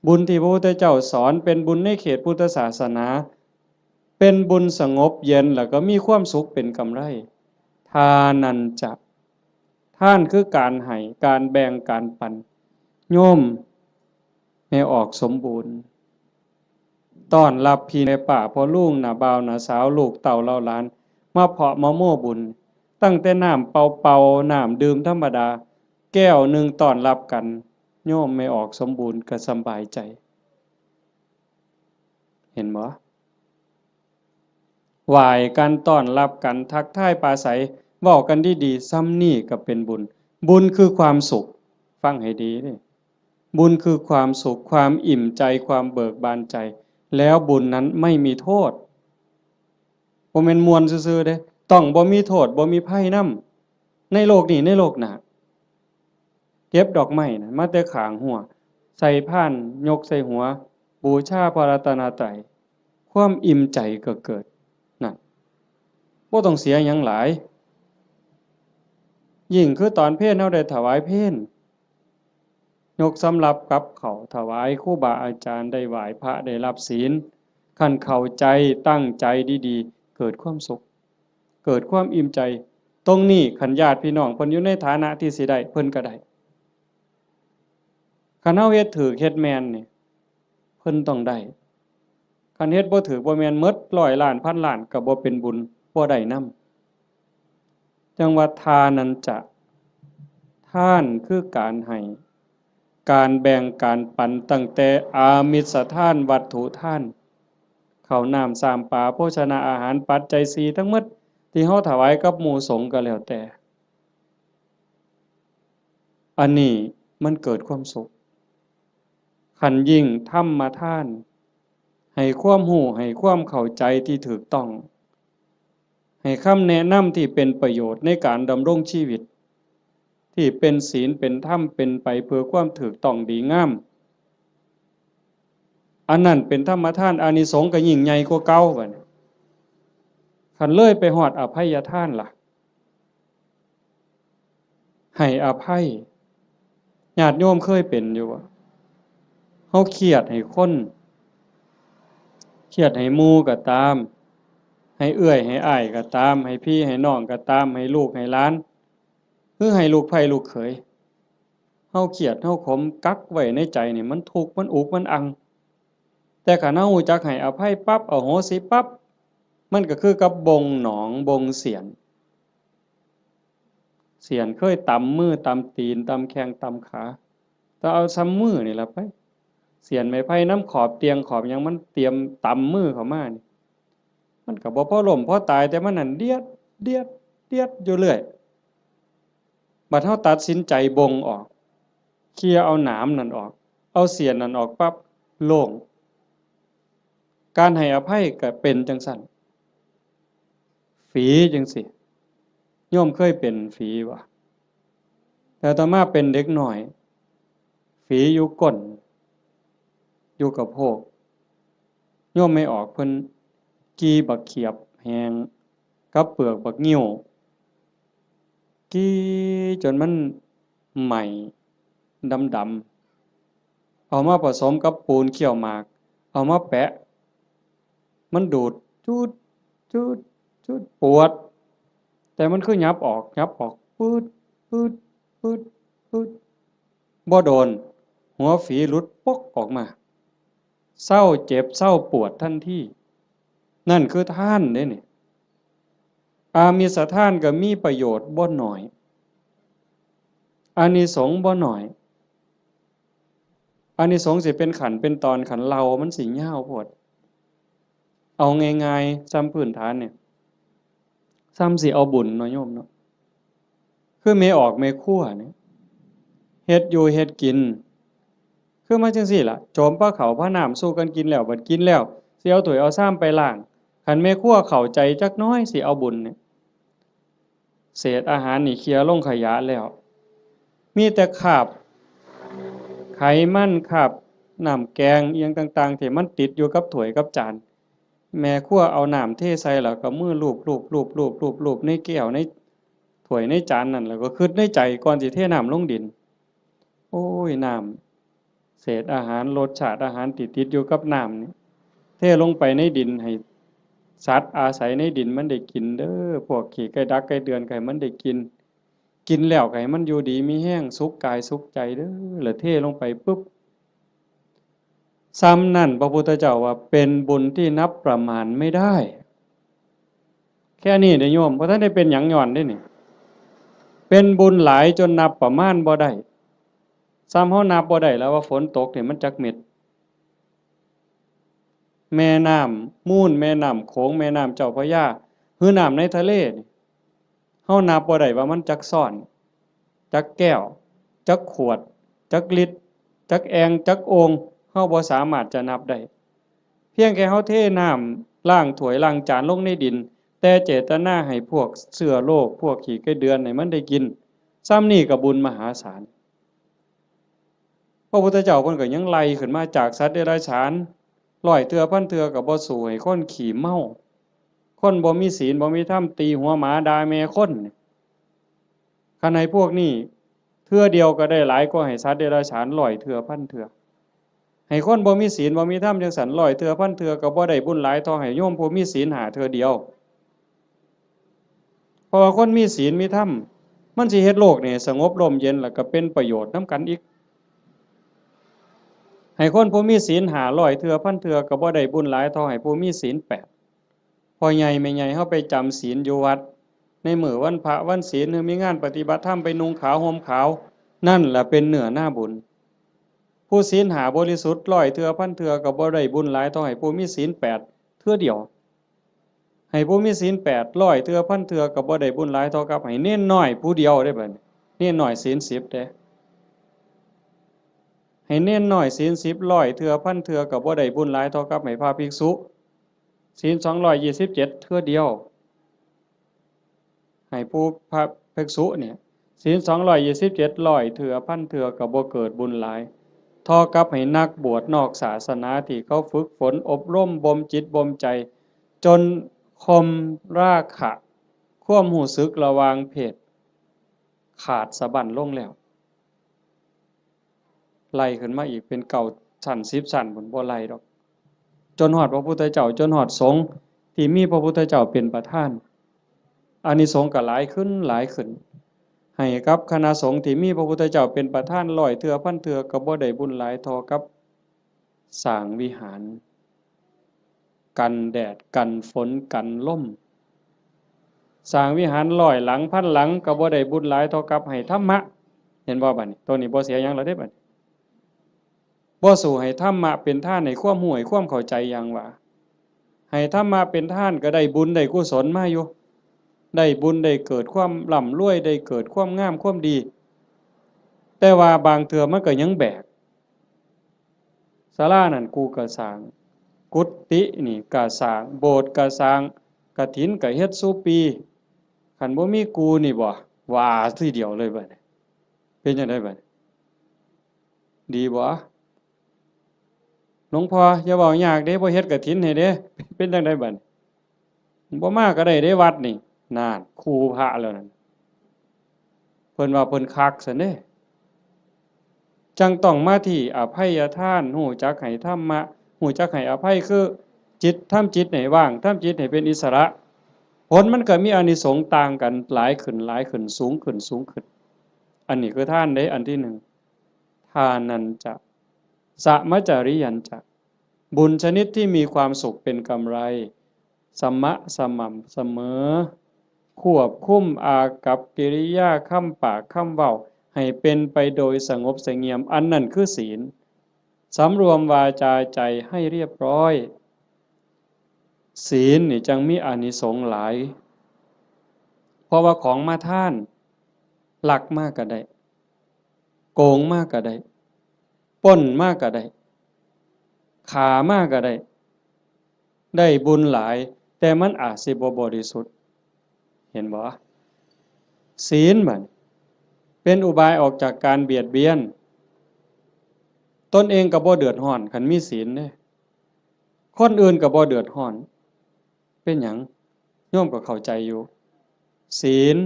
บุญที่พระพุทธเจ้าสอนเป็นบุญในเขตพุทธศาสนาเป็นบุญสงบเย็นแล้วก็มีความสุขเป็นกำไรทานันจะท่านคือการให้การแบ่งการปันโยมให้ออกสมบูรณ์ต้อนรับพี่ในป่าพ่อลุงน่ะบ่าวน่ะสาวลูกเต่าเล่าหลานมาเพาะมาโม่บุญตั้งแต่น้ำเป่าๆน้ำดื่มธรรมดาแก้วหนึ่งต้อนรับกันโยมไม่ออกสมบูรณ์ก็สบายใจเห็นบ่ไหว้กันต้อนรับกันทักทายปราศัยเว้ากันดีๆซ้ำนี่ก็เป็นบุญบุญคือความสุขฟังให้ดีเด้บุญคือความสุขความอิ่มใจความเบิกบานใจแล้วบุญนั้นไม่มีโทษบ่แม่นม่วนซื่อๆเด้ต้องบ่มีโทษบ่มีภัยนำในโลกนี้ในโลกหน้าเก็บดอกไม้น่ะมาแต่ข้างหัวใส่พานยกใส่หัวบูชาพระรัตนตรัยความอิ่มใจก็เกิดนั่นบ่ต้องเสียหยังหลายยิ่งคือตอนเพลเฮาได้ถวายเพลยกสำรับกับเขาถวายครูบาอาจารย์ได้ไหว้พระได้รับศีลคันเข้าใจตั้งใจดีๆเกิดความสุขเกิดความอิ่มใจตรงนี้คันญาติพี่น้องเพิ่นอยู่ในฐานะที่สิได้เพิ่นก็ได้คันเฮาเฮ็ดถูกเฮ็ดแม่นนี่เพิ่นต้องได้คันเฮ็ดบ่ถูกบ่แม่นหมดร้อยล้านพันล้านก็บ่เป็นบุญบ่ได้นำจังว่าทานันจะทานคือการให้การแบ่งการปันตั้งแต่อามิสทานวัตถุทานข้าวน้ำสามปลาโภชนาอาหารปัจจัย4ทั้งหมดที่เฮาถวายกับหมู่สงฆ์ก็แล้วแต่อันนี้มันเกิดความสุขคันยิ่งธรรมทานให้ความรู้ให้ความเข้าใจที่ถูกต้องให้คำแนะนำที่เป็นประโยชน์ในการดำรงชีวิตที่เป็นศีลเป็นธรรมเป็นไปเพื่อความถูกต้องดีงามอันนั้นเป็นธรรมทานอานิสงส์ก็ยิ่งใหญ่กว่าเก่าบัดนี้คันเลยไปฮอดอภัยทานล่ะให้อภัยญาติโยมเคยเป็นอยู่บ่เฮาเครียดให้คนเครียดให้หมู่ก็ตามให้เอื้อยให้อ้ายก็ตามให้พี่ให้น้องก็ตามให้ลูกให้หลานหรือให้ลูกไผลูกเขยเฮาเครียดเฮาขมกักไว้ในใจนี่มันทุกข์มันอุกมันอังแต่คันเฮารู้จักให้อภัยปั๊บอโหสิปั๊บมันก็คือกับบงหนองบงเสียนเคยตำมือตำตีนตำแข้งตำขาแต่เอาซ้ำมือนี่ล่ะไปเสียนไม้ไผ่น้ำขอบเตียงขอบหยังมันเตรียมตำมือเข้ามานี่มันก็บ่พอล้มพอตายแต่มันนั่นเดียดเดียดเดียดอยู่เรื่อยบัดเฮาตัดสินใจบงออกเคลียร์เอาหนามนั่นออกเอาเสียนนั่นออกปั๊บโล่งการให้อภัยก็เป็นจังซั่นฝีจังซี่โยมเคยเป็นฝีบ่แต่ต่อมาเป็นเด็กน้อยฝีอยู่ก้นอยู่กับโพกโยมไม่ออกเพิ่นกีบักเขียบแหงกับเปลือกบักงิ้วกีจนมันไหม้ดำๆเอามาผสมกับปูนเขี้ยวหมากเอามาแปะมันดูดจูดจูดจูดปวดแต่มันคือยับออกปืดปืดปืดปืดบ่โดนหัวฝีหลุดปกออกมาเศร้าเจ็บเศร้าปวดทันทีนั่นคือทานเด้นี่อามิสทานก็มีประโยชน์บ่น้อยอานิสงส์บ่น้อย อานิสงส์สิเป็นขันเป็นตอนขันเรามันสิยาวโพดเอาง่ายๆซ้ำพื้นฐานเนี่ยซ้ำสิเอาบุญเนาะโยมเนาะคือเมออกเมคั่วเนี่ยเฮ็ดอยู่เฮ็ดกินคือมาจังซี่ล่ะโจมปลาเขาพระน้ำสู้กันกินแล้วบัดกินแล้วสิเอาถ้วยเอาซ้ำไปล้างคันเมคั่วเข้าใจจักน้อยสิเอาบุญเนี่ยเศษอาหารนี่เคลียร์ลงขยะแล้วมีแต่คราบไขมันคราบน้ำแกงอีหยังต่างๆที่มันติดอยู่กับถ้วยกับจานแม่ครัวเอาน้ำเทใส่แล้วก็มือลูบในแก้วในถ้วยในจานนั่นแล้วก็คิดในใจก่อนสิเทน้ำลงดินโอ้ยน้ำเศษอาหารรสชาติอาหารติดอยู่กับน้ำนี่เทลงไปในดินให้สัตว์อาศัยในดินมันได้กินเด้อพวกขี้ไก่ดักไก่เดือนไก่มันได้กินกินแล้วไก่มันอยู่ดีมีแห้งสุขกายสุขใจเด้อแล้วเทลงไปปุ๊บซ้ำนั่นพระพุทธเจ้าว่าเป็นบุญที่นับประมาณไม่ได้แค่นี้เด้อโยมเพราะท่านได้เป็นหยังย้อนได้นี่เป็นบุญหลายจนนับประมาณบ่ได้ซ้ำเฮานับบ่ได้แล้วว่าฝนตกเนี่ยมันจักเม็ดแม่น้ำมูลแม่น้ำโขงแม่น้ำเจ้าพระยาคือน้ำในทะเลนี่เฮานับบ่ได้ว่ามันจักซ่อนจักแก้วจักขวดจักลิตรจักแองจักโองเฮาบ่สามารถจะนับได้เพียงแค่เฮาเทน้ำล้างถ้วยล้างจานลงในดินแต่เจตนาให้พวกเชื้อโรคพวกขี้ไก่เดือนให้มันได้กินซ้ำนี่ก็บุญมหาศาลพระพุทธเจ้าเพิ่นก็ยังไล่ขึ้นมาจากสัตว์เดรัจฉานร้อยเทื่อพันเทื่อก็บ่สู้ให้คนขี้เมาคนบ่มีศีลบ่มีธรรมตีหัวหมาด่าแม่คนคันให้พวกนี้เทื่อเดียวก็ได้หลายกว่าให้สัตว์เดรัจฉานร้อยเทื่อพันเทื่อให้คนบ่มีศีลบ่มีธรรมจังสันร้อยเทื่อพันเทื่อก็บ่ได้บุญหลายเท่าให้โยมผู้มีศีลหาเทื่อเดียวเพราะว่าคนมีศีลมีธรรมมันสิเฮ็ดโลกนี่สงบร่มเย็นแล้วก็เป็นประโยชน์นำกันอีกให้คนผู้มีศีลหาร้อยเทื่อพันเทื่อก็บ่ได้บุญหลายเท่าให้ผู้มีศีลแปดพ่อใหญ่แม่ใหญ่เฮาไปจำศีลอยู่วัดในมื้อวันพระวันศีลหรือมีงานปฏิบัติธรรมไปนุ่งขาวห่มขาวนั่นแหละเป็นเนื้อหน้าบุญผู้ศีลหาบริสุทธิ์ร้อยเทื่อพันเทื่อก็บ่ได้บุญหลายเท่าให้ผู้มีศีลแปดเทื่อเดียวให้ผู้มีศีลแปดร้อยเทื่อพันเทื่อก็บ่ได้บุญหลายเท่ากับให้เน้นน้อยผู้เดียวได้บัดนี้เน้นน้อยศีล10เด้ให้เน้นน้อยศีล10ร้อยเทื่อพันเทื่อก็บ่ได้บุญหลายเท่ากับให้พระภิกษุศีล227เทื่อเดียวให้ผู้พระภิกษุเนี่ยศีล227ร้อยเทื่อพันเทื่อก็บ่เกิดบุญหลายเท่ากับให้นักบวชนอกศาสนาที่เขาฝึกฝนอบรมบ่มจิตบ่มใจจนคมราคะความรู้สึกระหว่างเพศขาดสะบั้นลงแล้วไล่ขึ้นมาอีกเป็นเก่าชั้น10ชั้นบนบ่ไล่ดอกจนฮอดพระพุทธเจ้าจนฮอดสงฆ์ที่มีพระพุทธเจ้าเป็นประธานอานิสงส์ก็หลายขึ้นหลายขึ้นให้กับคณะสงฆ์ที่มีพระพุทธเจ้าเป็นประธานร้อยเทื่อพันเทื่อก็บ่ได้บุญหลายเท่ากับสร้างวิหารกันแดดกันฝนกันลมสร้างวิหารร้อยหลังพันหลังก็บ่ได้บุญหลายเท่ากับให้ธรรมะเห็นบ่บัดนี้ตัวนี้บ่เสียหยังแล้วเด้บัดบ่สู้ให้ธรรมะเป็นทานให้ความรู้ให้ความเข้าใจอย่างว่าให้ธรรมะเป็นทานก็ได้บุญได้กุศลมาอยู่ได้บุญได้เกิดความร่ำรวยได้เกิดความงามความดีแต่ว่าบางเทื่อมันก็ยังแบกศาลานั่นกูก็สร้างกุฏินี่ก็สร้างโบสถ์ก็สร้างกฐินก็เฮ็ดซุปีคันบ่มีกูนี่บ่ว่าทีเดียวเลยบัดนี้เป็นจังได๋บัดดีบ่หลวงพ่ออย่าเว้ายากเด้บ่เฮ็ดกฐินให้เด้เป็นจังได๋บัดบ่มาก็ได้เด้วัดนี่นั่นครูพระแล้วนั่นเพิ่นว่าเพิ่นคักซั่นเด้จังต้องมาที่อภัยทานรู้จักให้ธรรมะรู้จักให้อภัยคือจิตทำจิตให้ว่างทำจิตให้เป็นอิสระผลมันก็มีอานิสงส์ต่างกันหลายขึ้นหลายขึ้นสูงขึ้นสูงขึ้นอันนี้คือทานเด้อันที่1ทานันจะสมัจจริยันจะบุญชนิดที่มีความสุขเป็นกำไรสมะสม่ำเสมอควบคุมอากัปกิริยาคำปากคำเว้าให้เป็นไปโดยสงบเสงี่ยมอันนั้นคือศีล สำรวมวาจาใจให้เรียบร้อยศีลนี่จังมีอานิสงส์หลายเพราะว่าของมาท่านลักมากก็ได้โกงมากก็ได้ปล้นมากก็ได้ฆ่ามากก็ได้ได้บุญหลายแต่มันอาจสิบ่บริสุทธิ์เห็นบ่ศีลมันเป็นอุบายออกจากการเบียดเบียนตนเองก็บ่เดือดร้อนคันมีศีลเด้คนอื่นก็บ่เดือดร้อนเป็นหยังโยมก็เข้าใจอยู่ศีล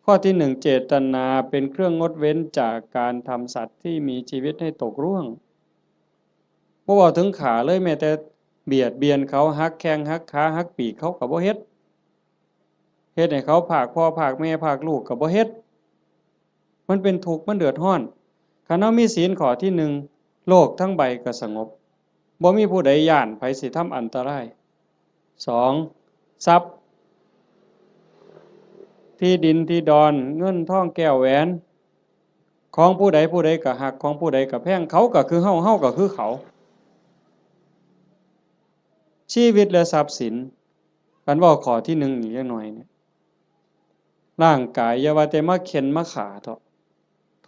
ข้อที่หนึ่งเจตนาเป็นเครื่องงดเว้นจากการทำสัตว์ที่มีชีวิตให้ตกร่วงบ่เว้าถึงขาเลยแม้แต่เบียดเบียนเขาหักแข้งหักขาหักปีกเขาก็บ่เฮ็ดให้เขาพรากพ่อพรากแม่พรากลูกก็บ่เฮ็ดมันเป็นทุกข์มันเดือดร้อนคันเฮามีศีลข้อที่หนึ่งโลกทั้งใบก็สงบบ่มีผู้ใดย้านไผสิทำอันตรายสองทรัพย์ที่ดินที่ดอนเงินทองแก้วแหวนของผู้ใดผู้ใดก็หักของผู้ใดก็แพงเขาก็คือเฮาเฮาก็คือเขาชีวิตและทรัพย์สินกันเว้าข้อที่หนึ่งอีกจักหน่อยเนี่ยร่างกายอย่าว่าแต่มาเข็นมาขาเถาะ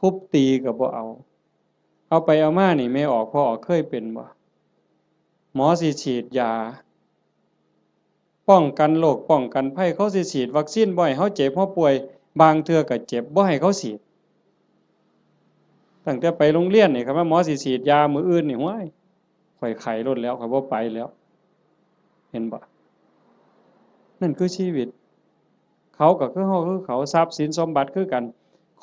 ทุบตีก็บ่เอาไปเอามานี่แม่ออกพ่อออกเคยเป็นบ่หมอสิฉีดยาป้องกันโรคป้องกันภัยเขาสิฉีดวัคซีนบ่ให้เฮาเจ็บเฮาป่วยบางเทื่อก็เจ็บบ่ให้เขาฉีดตั้งแต่ไปโรงเรียนนี่ครับว่าหมอสิฉีดยามื้ออื่นนี่ห้วยข่อยไข้ลดแล้วข่อยบ่ไปแล้วเห็นบ่นั่นคือชีวิตเขาก็คือเฮาคือเขาทรัพย์สินสมบัติคือกัน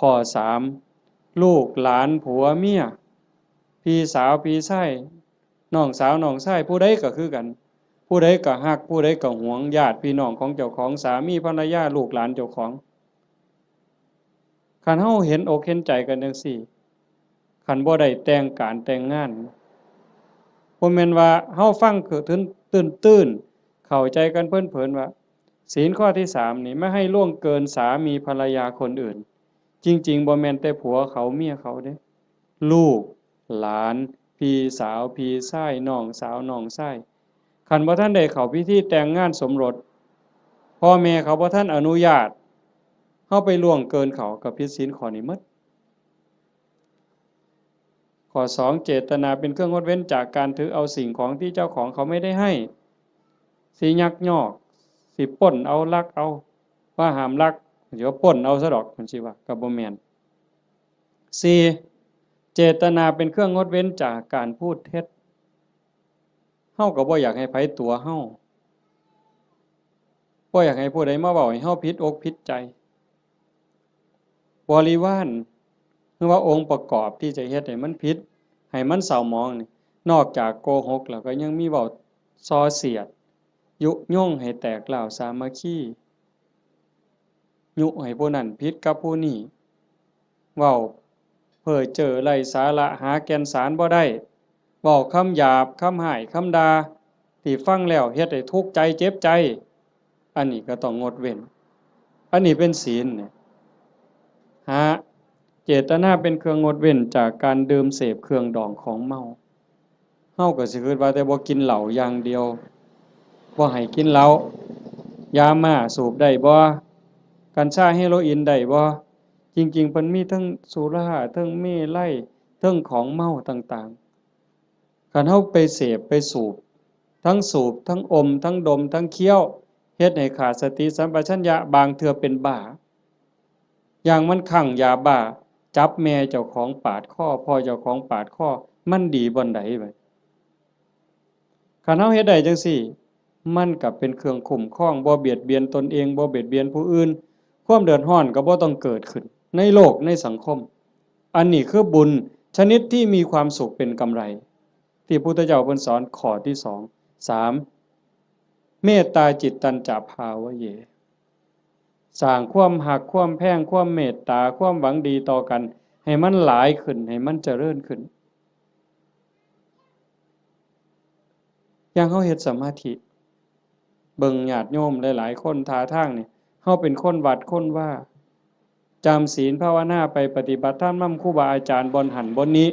ข้อ3ลูกหลานผัวเมียพี่สาวพี่ชายน้องสาวน้องชายผู้ใดก็คือกันผู้ใดก็ฮักผู้ใดก็หวงญาติพี่น้องของเจ้าของสามีภรรยาลูกหลานเจ้าของคันเฮาเห็นอกเห็นใจกันจังซี่คันบ่ได้แต่งการแต่งงานบ่แม่นว่าเฮาฟังคือตื้นๆเข้าใจกันเผินๆว่าศีลข้อที่3นี่ไม่ให้ล่วงเกินสามีภรรยาคนอื่นจริงๆบ่แม่นแต่ผัวเขาเมียเขาเด้ลูกหลานพี่สาวพี่ชายน้องสาวน้องชายคันบ่ทันได้เข้าพิธีแต่งงานสมรสพ่อแม่เขาบ่ทันอนุญาตเฮาไปล่วงเกินเขาก็ผิดศีลข้อนี้หมดข้อ2เจตนาเป็นเครื่องงดเว้นจากการถือเอาสิ่งของที่เจ้าของเขาไม่ได้ให้สิยักยอกสิปล้นเอาลักเอาว่าห้ามลักเดี๋ยวปล้นเอาซะดอกมันสิว่าก็บ่แม่น4เจตนาเป็นเครื่องงดเว้นจากการพูดเท็จเฮาก็บ่อยากให้ไผตัวเฮาบ่อยากให้ผู้ใดมาเว้าให้เฮาผิดอกผิดใจบริวารหรือว่าองค์ประกอบที่จะเฮ็ดให้มันผิดให้มันเศร้าหมองนี่นอกจากโกหกแล้วก็ยังมีเว้าส่อเสียดยุยงให้แตกร้าวสามัคคียุให้ผู้นั้นผิดกับผู้นี้เว้าเพ้อเจ้อไร้สาระหาแก่นสารบ่ได้เว้าคำหยาบคำหยาบคำด่าที่ฟังแล้วเฮ็ดให้ทุกข์ใจเจ็บใจอันนี้ก็ต้องงดเว้นอันนี้เป็นศีลเนี่ยเจตนาเป็นเครื่องงดเว้นจากการดื่มเสพเครื่องดองของเมาเฮาก็สิคิดว่าแต่บ่กินเหล้าอย่างเดียวบ่ให้กินเหล้ายาม่าสูบได้บ่กัญชาเฮโรอีนได้บ่จริงๆเพิ่นมีทั้งสุราทั้งเมลัยทั้งของเมาต่างๆคันเฮาไปเสพไปสูบทั้งอมทั้งดมทั้งเคี้ยวเฮ็ดให้ขาดสติสัมปชัญญะบางเทื่อเป็นบ้าอย่างมันคลั่งยาบ้าจับแม่เจ้าของปาดคอพ่อเจ้าของปาดคอมันดีบ่นใดบัดคันเฮาเฮ็ดได้จังซี่มันก็เป็นเครื่องคุ้มครองบ่เบียดเบียนตนเองบ่เบียดเบียนผู้อื่นความเดือดร้อนก็บ่ต้องเกิดขึ้นในโลกในสังคมอันนี้คือบุญชนิดที่มีความสุขเป็นกำไรที่พุทธเจ้าเพิ่นสอนข้อที่2 3เมตตาจิตตัญจภาวะเยสร้างความหักความแพงความเมตตาความหวังดีต่อกันให้มันหลายขึ้นให้มันเจริญขึ้นอย่างเฮาเฮ็ดสมาธิเบิ่งญาติโยมหลายๆคนท่าทางนี่เฮาเป็นคนวัดคนว่าจำศีลภาวนาไปปฏิบัติธรรมนำครูบาอาจารย์บ่หันบ่นี้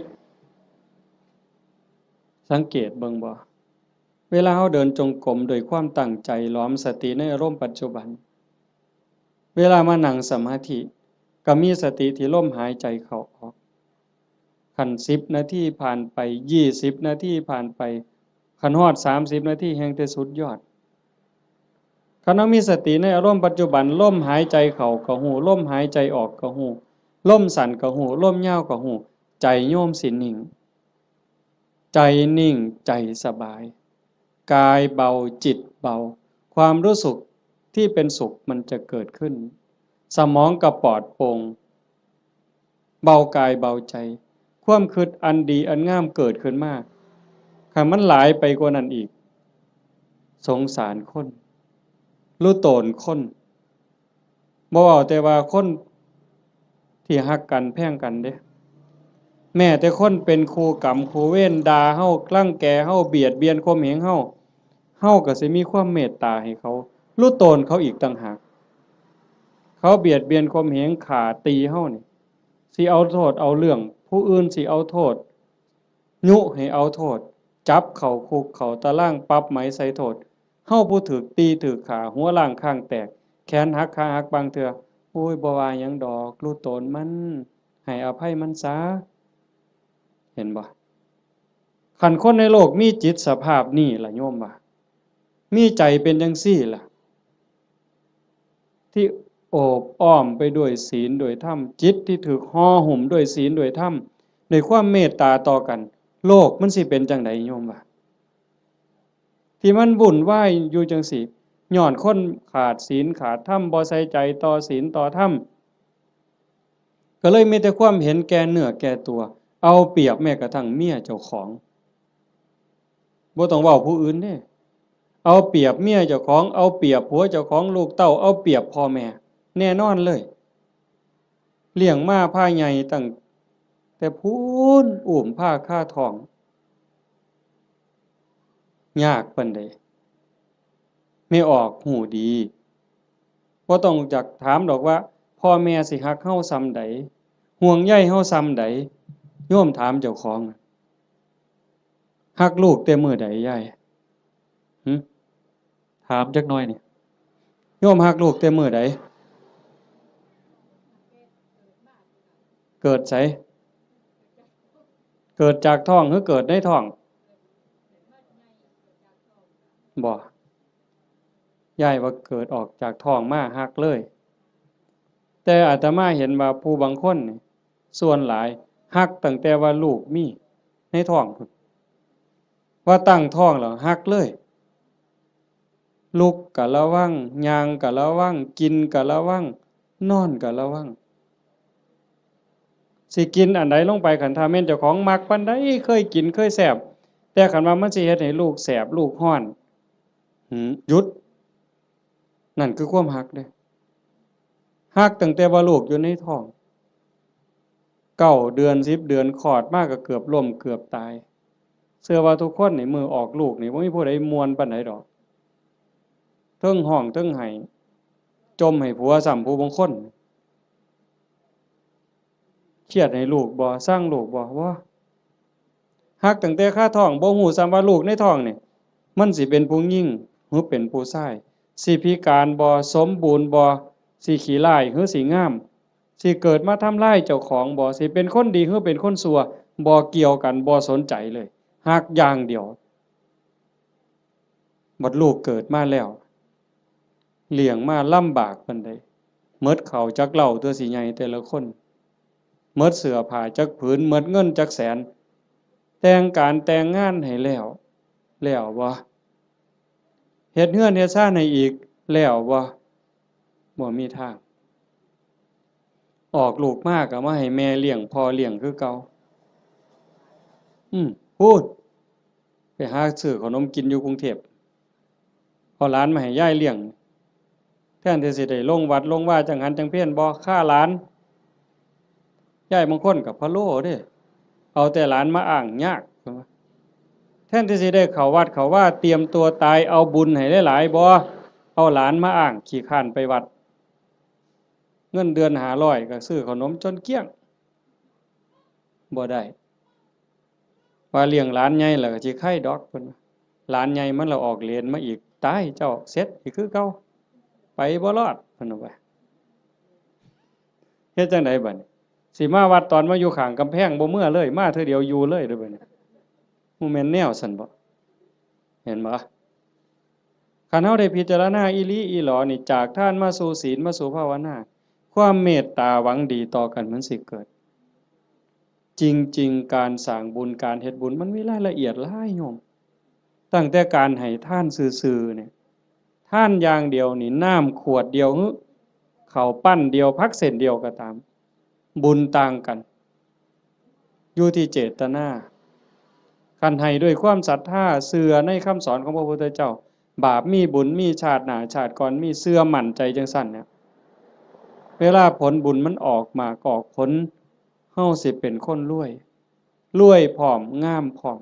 สังเกตเบิ่งบ่เวลาเฮาเดินจงกรมโดยความตั้งใจล้อมสติในอารมณ์ปัจจุบันเวลามานั่งสมาธิก็มีสติที่ลมหายใจเข้าออกคัน10นาทีผ่านไป20นาทีผ่านไปคันฮอด30นาทีแฮ่งแต่สุดยอดคันเฮามีสติในอารมณ์ปัจจุบันลมหายใจเข้าก็ฮู้ลมหายใจออกก็ฮู้ลมสั้นก็ฮู้ลมยาวก็ฮู้ใจโยมสินิ่งใจนิ่งใจสบายกายเบาจิตเบาความรู้สึกที่เป็นสุขมันจะเกิดขึ้นสมองก็ปลอดโปร่งเบากายเบาใจความคิดอันดีอันงามเกิดขึ้นมาคันมันหลายไปกว่านั้นอีกสงสารคนรู้โตนคนบ่เว้าแต่ว่าคนที่ฮักกันแพงกันเด้แม้แต่คนเป็นคู่กรรมคู่เวรด่าเฮารังแกเฮาเบียดเบียนข่มเหงเฮาก็สิมีความเมตตาให้เขารู้โตนเขาอีกต่างหากเขาเบียดเบียนข่มเหงฆ่าตีเฮานี่สิเอาโทษเอาเรื่องผู้อื่นสิเอาโทษยุให้เอาโทษจับเข้าคุกเข้าตารางปรับไหมใส่โทษเฮาผู้ถูกตีถูกฆ่าหัวล้างข้างแตกแขนหักขาหักบางเทื่อโอ้ยบ่ว่าหยังดอกรู้โตนมันให้อภัยมันซะเห็นบ่คันคนในโลกมีจิตสภาพนี้ล่ะโยมว่ามีใจเป็นจังซี่ล่ะที่โอบอ้อมไปด้วยศีลด้วยธรรมจิตที่ถูกห่อหุ้มด้วยศีลด้วยธรรมด้วยความเมตตาต่อกันโลกมันสิเป็นจังไดโยมว่าที่มันวุ่นวายอยู่จังซี่ย้อนคนขาดศีลขาดธรรมบ่ใส่ใจต่อศีลต่อธรรมก็เลยมีแต่ความเห็นแก่เนื้อแก่ตัวเอาเปรียบแม้กระทั่งเมียเจ้าของบ่ต้องเว้าผู้อื่นเด้เอาเปรียบเมียเจ้าของเอาเปรียบผัวเจ้าของลูกเต้าเอาเปรียบพ่อแม่แน่นอนเลยเลี้ยงมาพาใหญ่ตั้งแต่พูนอุ้มผ้าค่าท้องยากปานใดไม่ออกหูดีบ่ต้องจักถามดอกว่าพ่อแม่สิฮักเฮาส่ำใดห่วงใยเฮาส่ำใดโยมถามเจ้าของฮักลูกแต่มื้อใดยายหึถามจักหน่อยนี่โยมฮักลูกแต่มื้อใดเกิดไสเกิดจากท้องหรือเกิดในท้องบ่ยายว่าเกิดออกจากท้องมาฮักเลยแต่อาตมาเห็นว่าผู้บางคนนี่ส่วนหลายฮักตั้งแต่ว่าลูกมีในท้องพุ่นว่าตั้งท้องแล้วฮักเลยลุกก็ระวังย่างก็ระวังกินก็ระวังนอนก็ระวังสิกินอันใดลงไปคันถ้าแม่นเจ้าของมักปานใดเคยกินเคยแซ่บแต่คันว่ามันสิเฮ็ดให้ลูกแสบลูกร้อนหยุดนั่นคือความฮักเด้ฮักตั้งแต่ว่าลูกอยู่ในท้อง9 เดือน10 เดือนคลอดมาก็เกือบล้มเกือบตายเชื่อว่าทุกคนนี่มื้อออกลูกนี่บ่มีผู้ใดม่วนปานใดดอกเทิงร้องเทิงไห้จมให้ผัวซ้ำผู้บางคนเครียดให้ลูกบ่สั่งลูกบ่ฮักตั้งแต่คาท้องบ่ฮู้ซ้ำว่าลูกในท้องนี่มันสิเป็นผู้หญิงหรือเป็นผู้ชายสิพิการบ่สมบูรณ์บ่สิขี้ร้ายหรือสิงามสิเกิดมาทำร้ายเจ้าของบ่สิเป็นคนดีหรือเป็นคนชั่วบ่เกี่ยวกันบ่สนใจเลยฮักอย่างเดียวบัดลูกเกิดมาแล้วเลี้ยงมาลำบากปานใดหมดข้าวจักเหล้าตัวสิใหญ่แต่ละคนหมดเสื้อผ้าจักผืนหมดเงินจักแสนแต่งการแต่งงานให้แล้วบ่เฮ็ดเรือนเฮ็ดซ่านให้อีกแล้วบ่มีทางออกลูกมาก็มาให้แม่เลี้ยงพ่อเลี้ยงคือเก่าพูดไปหาซื้อขนมกินอยู่กรุงเทพเอาหลานมาให้ยายเลี้ยงแทนที่สิได้ลงวัดลงว่าจังหันจังเพี้ยนบ่ค่าหลานยายบางคนก็พะโล้เด้เอาแต่หลานมาอ้างยากแทนที่สิได้เข้าวัดเข้าว่าเตรียมตัวตายเอาบุญให้หลายๆบ่เอาหลานมาอ้างขี้คร้านไปวัดเงินเดือน500ก็ซื้อขนมจนเกลี้ยงบ่ได้ ว่าเลี้ยงหลานใหญ่แล้วก็สิไข่ดอกเพิ่นหลานใหญ่มันละออกเรียนมาอีกตายเจ้าเสร็จอีกคือเก่าไปบ่รอดเพิ่นว่าเฮ็ดจังไดบัดนี้สิมาวัดตอนมาอยู่ข้างกำแพงบ่เมื่อเลยมาเทื่อเดียวอยู่เลยเด้อบัดนี้บ่แม่นแนวซั่นบ่เห็นบ่คันเฮาได้พิจารณาอีหลีอีหลอนี่จากทานมาสู่ศีลมาสู่ภาวนาความเมตตาหวังดีต่อกันมันสิเกิดจริงๆการสร้างบุญการเฮ็ดบุญมันมีรายละเอียดหลายโยมตั้งแต่การให้ทานซื่อๆเนี่ยทานอย่างเดียวนี่น้ำขวดเดียวข้าวปั้นเดียวผักเส้นเดียวก็ตามบุญต่างกันอยู่ที่เจตนาคันให้ด้วยความศรัทธาเชื่อในคำสอนของพระพุทธเจ้าบาปมีบุญมีชาติหน้าชาติก่อนมีเชื่อมั่นใจจังซั่นเนี่ยเวลาผลบุญมันออกมากอกผลเฮาสิเป็นคนรวยพร้อมงามพร้อม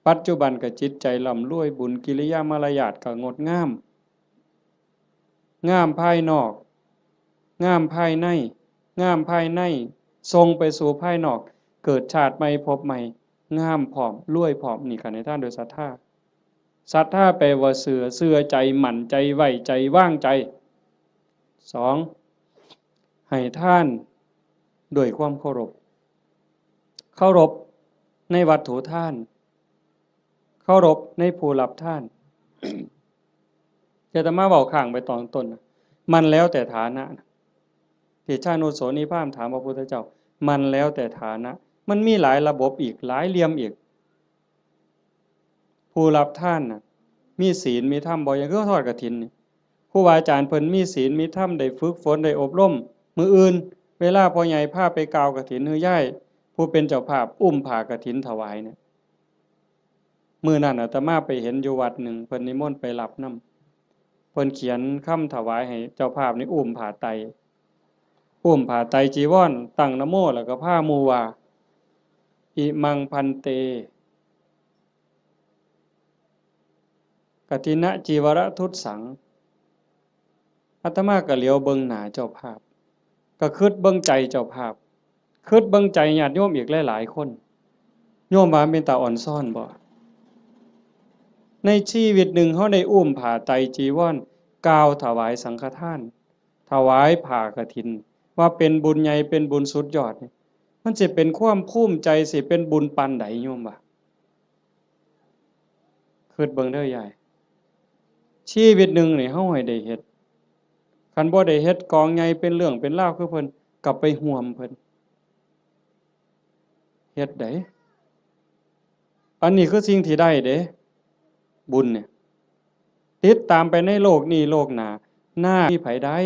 ปัจจุบันก็จิตใจร่ำรวยบุญกิริยามารยาทก็งดงามงามภายนอกงามภายในงามภายในทรงไปสู่ภายนอกเกิดชาติใหม่พบใหม่งามพร้อมรวยพร้อมนี่ก็ในท่านโดยศรัทธาศรัทธาแปลว่าเชื่อใจมั่นใจไว้ใจวางใจ2ให้ทานด้วยความเคารพในวัตถุทานเคารพในผู้รับทานอาตมาเว้าข้างไปตอนต้นมันแล้วแต่ฐานะที่ชานุโสนิพามถามพระพุทธเจ้ามันแล้วแต่ฐานะมันมีหลายระบบอีกหลายเหลี่ยมอีกผู้รับทานน่ะมีศีลมีธรรมบ่อย่างคือทอดกฐินนี่ครูบาอาจารย์เพิ่นมีศีลมีธรรมได้ฝึกฝนได้อบรมมื้ออื่นเวลาพ่อใหญ่พาไปกาวกฐินฮือย่ายผู้เป็นเจ้าภาพอุ้มผ้ากฐินถวายเนี่ยมื้อนั้นอาตมาไปเห็นอยู่วัดหนึ่งเพิ่นนิมนต์ไปรับนำเพิ่นเขียนคำถวายให้เจ้าภาพนี่อุ้มผ้าไตรจีวรตั้งนะโมแล้วก็พาหมู่ว่าอิมังพันเตกฐินะจีวรทุตสังอาตมาก็เหลียวเบิ่งหน้าเจ้าภาพก็คิดเบิ่งใจเจ้าภาพคิดเบิ่งใจญาติโยมอีกหลายๆคนโยมว่าเป็นตาอ่อนซ่อนบ่ในชีวิตหนึ่งเฮาได้อุ้มผ้าไตรจีวรกล่าวถวายสังฆทานถวายผ้ากฐินว่าเป็นบุญใหญ่เป็นบุญสุดยอดมันสิเป็นความภูมิใจสิเป็นบุญปานใดโยมว่าคิดเบิ่งเด้อยายชีวิตหนึ่งนี่เฮาให้ได้เฮ็ดคันบ่ได้เฮ็ดกองใหญ่เป็นเรื่องเป็นราวคือเพิ่นกลับไปห่วมเพิ่นเฮ็ดได้อันนี้คือสิ่งที่ได้เด้บุญเนี่ยติดตามไปในโลกนี้โลกหน้าหน้ามีไผได้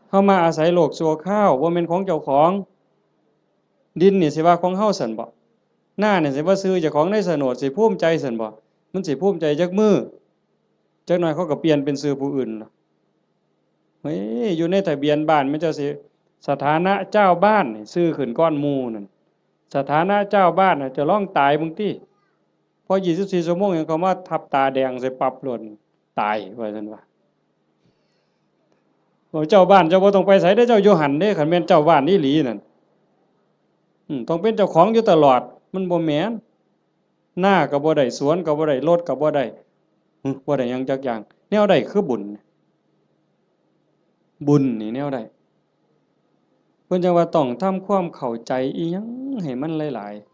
เฮามาอาศัยโลกชั่วคราวบ่แม่นของเจ้าของดินนี่สิว่าของเฮาซั่นบ่หน้านี่สิว่าซื้อเจ้าของในโฉนดสิภูมิใจซั่นบ่มันสิภูมิใจจักมื้อจักหน่อยเขาก็เปลี่ยนเป็นชื่อผู้อื่นล่ะเฮ้ยอยู่ในทะเบียนบ้านมันจะสิสถานะเจ้าบ้านนี่ชื่อขึ้นก้อนหมู่นั่นสถานะเจ้าบ้านน่ะจะร้องตายมึงติพอ24ชั่วโมงยังเขามาทับตาแดงใส่ปรับหล่นตายว่าซั่นว่าโอ้เจ้าบ้านเจ้าบ่ต้องไปไสเด้อเจ้าอยู่หั่นเด้คันแม่นเจ้าบ้านอีหลีนั่นต้องเป็นเจ้าของอยู่ตลอดมันบ่แม่นหน้าก็บ่ได้สวนก็บ่ได้รถก็บ่ได้บ่ได้หยังจักอย่างแนวใดคือบุญนี่แนวใดเพิ่นจังว่าต้องทำความเข้าใจอีหยังให้มันหลายๆ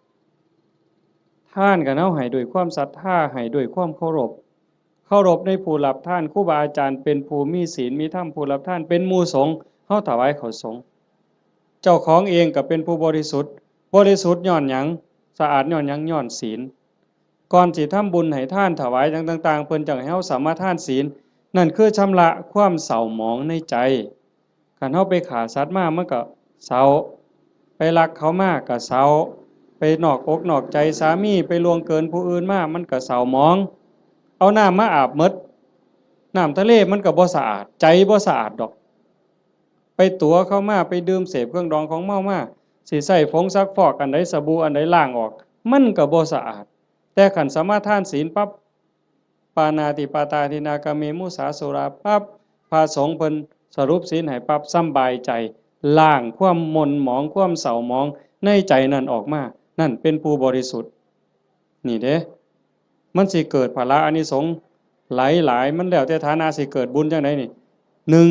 ทานก็เฮาให้ด้วยความศรัทธาให้ด้วยความเคารพในผู้รับทานครูบาอาจารย์เป็นผู้มีศีลมีธรรมผู้รับทานเป็นหมู่สงฆ์เฮาถวายข้าวสงฆ์เจ้าของเองก็เป็นผู้บริสุทธิ์ย้อนหยังสะอาดย้อนหยังย้อนศีลก่อนสิทำบุญให้ทานถวายต่างๆเพิ่นจังให้เฮาสามารถทานศีลนั่นคือชำระความเศร้าหมองในใจคันเฮาไปฆ่าสัตว์มามันก็เศร้าไปลักเขามาก็เศร้าไปนอกอกนอกใจสามีไปล่วงเกินผู้อื่นมามันก็เศร้าหมองเอาน้ำมาอาบหมดน้ำทะเลมันก็บ่สะอาดใจบ่สะอาดดอกไปตั๋วเข้ามาไปดื่มเสพเครื่องดองของเมามาสิใช้ผงซักฟอกอันใดสบู่อันใดล้างออกมันก็บ่สะอาดแต่คันสมาทานศีลปั๊บปานาติปาตาทินากาเมมุสาสุราปั๊บพระสงฆ์เพิ่นสรุปศีลให้ปั๊บสำบายใจล้างความหม่นหมองความเศร้าหมองในใจนั่นออกมา นั่นเป็นผู้บริสุทธิ์นี่เด้มันสิเกิดภละอานิสงส์หลายมันแล้วแต่ฐานะสิเกิดบุญจังไดนี่หนึ่ง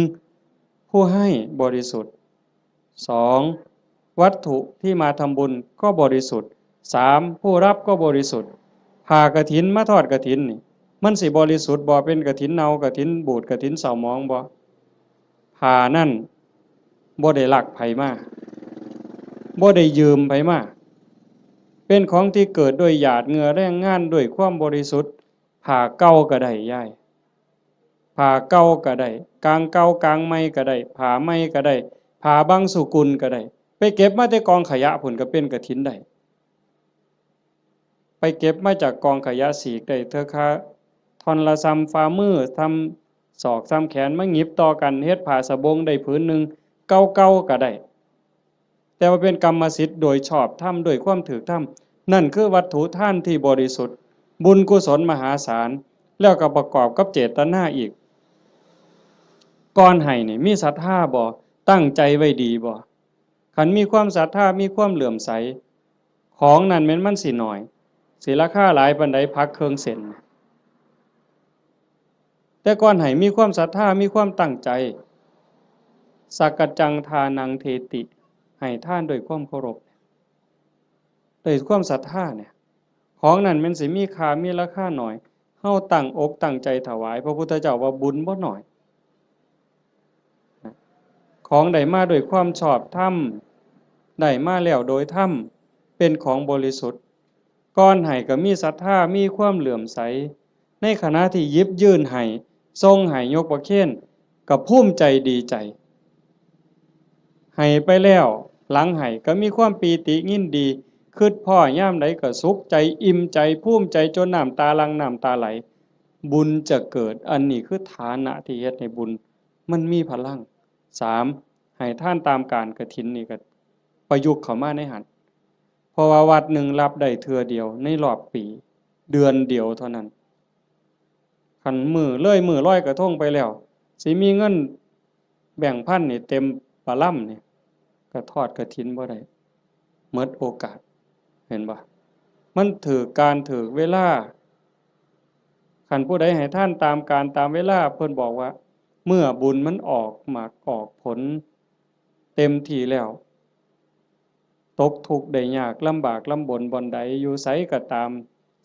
ผู้ให้บริสุทธิ์สองวัตถุที่มาทำบุญก็บริสุทธิ์สามผู้รับก็บริสุทธิ์ผ่ากฐินมาทอดกฐินนี่มันสิบริสุทธิ์บ่เป็นกฐินเน่ากฐินบูดกฐินเศร้าหมองบ่ผ่านั่นบ่ได้ลักไผมาบ่ได้ยืมไผมาเป็นของที่เกิดด้วยหยาดเหงื่อแรงงานด้วยความบริสุทธิ์ผ่าเก่าก็ได้ย่ายผ่าเก่าก็ได้กลางเก่ากลางใหม่ก็ได้ผ่าใหม่ก็ได้ผ่าบางสุกุลก็ได้ไปเก็บมาแต่กองขยะผุ่นก็เป็นกฐินได้ไปเก็บมาจากกองขยะสีกได้เธอค่ะทอนละซ้ำฝ่ามือทำศอกซ้ำแขนมาหยิบต่อกันเฮ็ดผ้าสบงได้ผืนหนึ่งเก่าก็ได้แต่ว่าเป็นกรรมสิทธิ์โดยชอบทำโดยความถูกทำนั่นคือวัตถุท่านที่บริสุทธิ์บุญกุศลมหาศาลแล้วก็ประกอบกับเจตนาอีกก่อนให้นี่มีศรัทธาบ่ตั้งใจไว้ดีบ่คันมีความศรัทธามีความเหลื่อมใสของนั้นแม้นมันสิน้อยสิราคาหลายปานใดพักเครื่องเส้นแต่ก่อนให้มีความศรัทธามีความตั้งใจสักกจังทานังเทติให้ท่านด้วยความเคารพด้วยความศรัทธาเนี่ยของนั้นมันสิมีค่ามีราคาหน่อยเฮาตั้งอกตั้งใจถวายพระพุทธเจ้าว่าบุญบ่น้อยของได้มาด้วยความชอบธรรมได้มาแล้วโดยธรรมเป็นของบริสุทธิ์ก่อนให้ก็มีศรัทธามีความเหลื่อมใสในขณะที่หยิบยื่นให้ทรงให้ยกประเคนก็ภูมิใจดีใจให้ไปแล้วหลังให้ก็มีความปีติยินดีคิดพ่อย่ามใดก็สุขใจอิ่มใจภูมิใจจนน้ำตาหลั่งน้ำตาไหลบุญจะเกิดอันนี้คือฐานะที่เฮ็ดให้บุญมันมีพลังสามให้ท่านตามการกฐินนี่ก็ประยุกต์เข้ามาในหันเพราะว่าวัดหนึ่งรับได้เทื่อเดียวในรอบปีเดือนเดียวเท่านั้นคันมือร้อยกระทงไปแล้วสิมีเงินแบ่งพันนี่เต็มปะล่ำนี่ก็ทอดกฐินบ่ได้หมดโอกาสเห็นบ่มันถือการถือเวลาคันผู้ใดให้ท่านตามการตามเวลาเพิ่นบอกว่าเมื่อบุญมันออกหมากออกผลเต็มที่แล้วตกทุกข์ได้ยากลำบากลำบนบ่อนใดอยู่ไสก็ตาม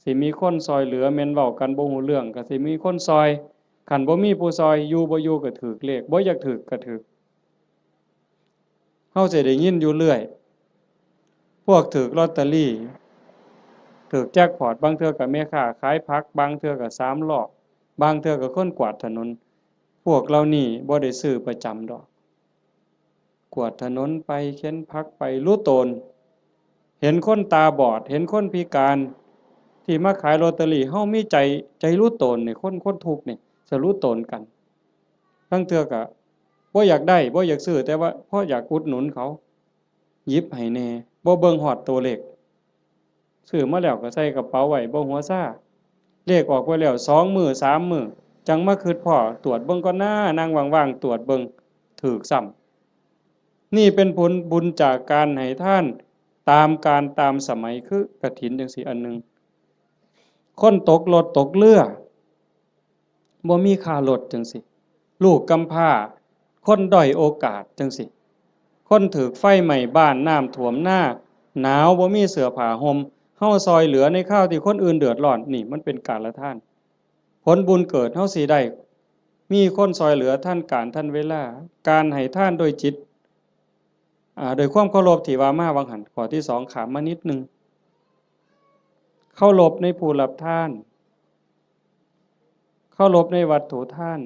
สิมีคนซอยเหลือแม่นเว้ากันบ่ฮู้เรื่องก็สิมีคนซอยคันบ่มีผู้ซอยอยู่บ่อยู่ก็ถูกเลขบ่อยากถูกก็ถูกเฮาสิได้ยินอยู่เรื่อยพวกถูกลอตเตอรี่ถูกแจ็คพอตบางเทื่อก็แม่ค้าขายผักบางเทื่อก็3ล้อบางเทื่อก็คนกวาดถนนพวกเรานี่บ่ได้ซื้อประจำดอกกวาดถนนไปเข็นผักไปรู้ตนเห็นคนตาบอดเห็นคนพิการที่มาขายลอตเตอรี่เฮามีใจรู้ตนนี่คนทุกข์นี่จะรู้ตนกันบางเทื่อก็บ่อยากได้บ่อยากซื้อแต่ว่าเพราะอยากอุดหนุนเขาหยิบให้แน่บ่เบิ่งฮอดตัวเลขซื้อมาแล้วก็ใส่กระเป๋าไว้บ่หัวซ่าเลขออกไว้แล้ว2มื้อ3มื้อจังมาคิดพ้อตรวจเบิ่งก่อนหน้านั่งว่างๆตรวจเบิ่งถูกซ้ำนี่เป็นผลบุญจากการให้ท่านตามการตามสมัยคือกฐินจังซี่อันนึงคนตกรถตกเรือบ่มีค่ารถจังซี่ลูกกำพร้าคนด้อยโอกาสจังซี่คนถูกไฟไหม้บ้านน้ำท่วมหน้าหนาวบ่มีเสื้อผ้าห่มเฮาซอยเหลือในข้าวที่คนอื่นเดือดร้อนนี่มันเป็นการละท่านผลบุญเกิดเฮาสิได้มีคนซอยเหลือท่านการท่านเวลาการให้ท่านโดยจิตโดยความเคารพที่ว่ามาวังหันข้อที่2ขามมานิดนึงเคารพในผู้รับทานเคารพในวัตถุทาน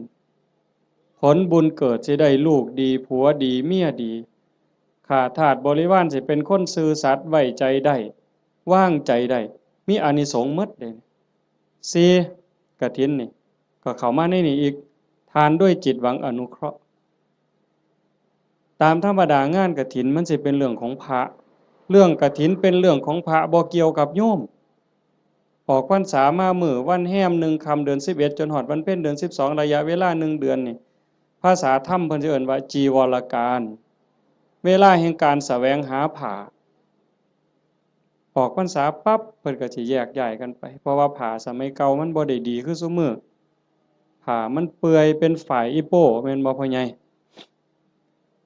ผลบุญเกิดสิได้ลูกดีผัวดีเมียดีข้าทาสบริวารสิเป็นคนซื่อสัตย์ไว้ใจได้วางใจได้มีอานิสงส์หมดเด้4กฐินนี่ก็เข้ามาในนี่อีกทานด้วยจิตหวังอนุเคราะห์ตามธรรมดางานกฐินมันสิเป็นเรื่องของพระเรื่องกฐินเป็นเรื่องของพระบ่เกี่ยวกับโยมออกพรรษามามื้อวันแฮม1ค่ำเดือน11จนฮอดวันเพ็ญเดือน12ระยะเวลา1เดือนนี่ภาษาธรรมเพิ่นสิเอิ้นว่าจีวรการเวลาแห่งการแสวงหาผ้า ออกพรรษาปั๊บเพิ่นก็สิแยกย้ายกันไปเพราะว่าผ้าสมัยเก่ามันบ่ได้ดีคือซุมื้อผ้ามันเปื่อยเป็นฝ่ายอีโป้แม่นบ่พ่อใหญ่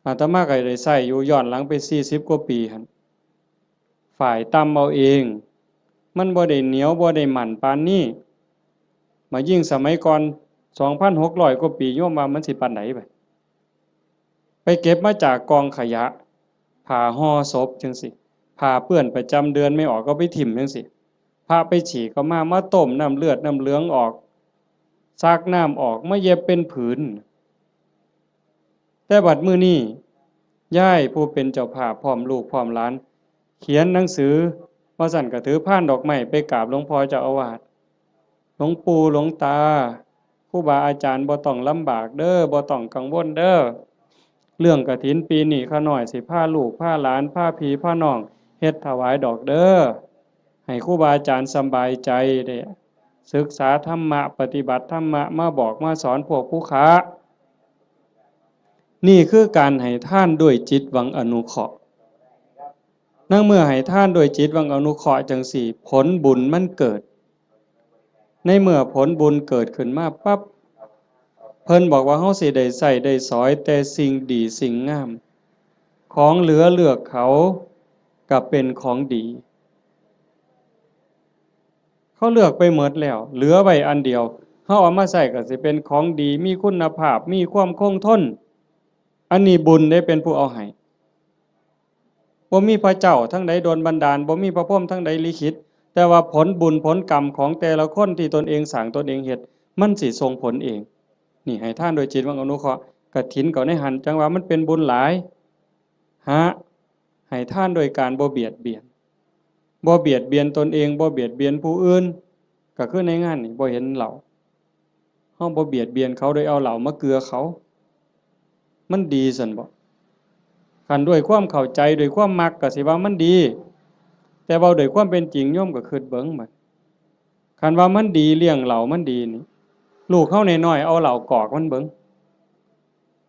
อาตมาก็ได้ใช้อยู่ย้อนหลังไป40กว่าปีหั่นฝ่ายตำเอาเองมันบ่ได้เหนียวบ่ได้หมั่นปานนี้มายิ่งสมัยก่อน 2,600 กว่าปีโยมว่ามันสิปานใดไปเก็บมาจากกองขยะผ้าห่อศพจังซี่ผ้าเปื้อนประจำเดือนไม่ออกก็ไปถิ้มจังซี่ผ้าไปฉีกก็มาต้มน้ำเลือดน้ำเหลืองออกซักน้ำออกมาเย็บเป็นผืนแต่บัดมื้อนี้ย่ายผู้เป็นเจ้าภาพพร้อมลูกพร้อมหลานเขียนหนังสือว่าสั่นก็ถือพานดอกไม้ไปกราบหลวงพ่อเจ้าอาวาสหลวงปู่หลวงตาครูบาอาจารย์บ่ต้องลำบากเด้อบ่ต้องกังวลเด้อเรื่องกฐินปีนี้ข้าน้อยสิพาลูกพาหลานพาพี่พาน้องเฮ็ดถวายดอกเด้อให้ครูบาอาจารย์สำบายใจได้ศึกษาธรรมะปฏิบัติธรรมะมาบอกมาสอนพวกผู้ค้านี่คือการให้ทานด้วยจิตหวังอนุเคราะห์นั่งเมื่อให้ทานด้วยจิตหวังอนุเคราะห์จังสี่ผลบุญมันเกิดในเมื่อผลบุญเกิดขึ้นมาปั๊บเพิ่นบอกว่าเฮาสิได้ใช้ได้สอยแต่สิ่งดีสิ่งงามของเหลือเลือกเขาก็เป็นของดีเขาเลือกไปหมดแล้วเหลือไว้อันเดียวเฮาเอามาใช้ก็สิเป็นของดีมีคุณภาพมีความคงทนอันนี้บุญได้เป็นผู้เอาให้บ่มีพระเจ้าทั้งใดโดนบันดาลบ่มีพระพรหมทั้งใดลิขิตแต่ว่าผลบุญผลกรรมของแต่ละคนที่ตนเองสร้างตนเองเฮ็ดมันสิส่งผลเองนี่ให้ทานโดยจิตหวังอนุเคราะห์กฐินก็ในหันจังว่ามันเป็นบุญหลายให้ทานโดยการบ่เบียดเบียนบ่เบียดเบียนตนเองบ่เบียดเบียนผู้อื่นก็คือในงานนี่บ่เห็นเหล้าเฮาบ่เบียดเบียนเขาโดยเอาเหล้ามาเกลือเขามันดีซั่นบ่คันด้วยความเข้าใจด้วยความมักก็สิว่ามันดีแต่เว้าด้วยความเป็นจริงโยมก็คิดเบิ่งบัดคันว่ามันดีเลี้ยงเหล้ามันดีนี่ลูกเฮาน้อยๆเอาเหล้ากอกมันเบิ่ง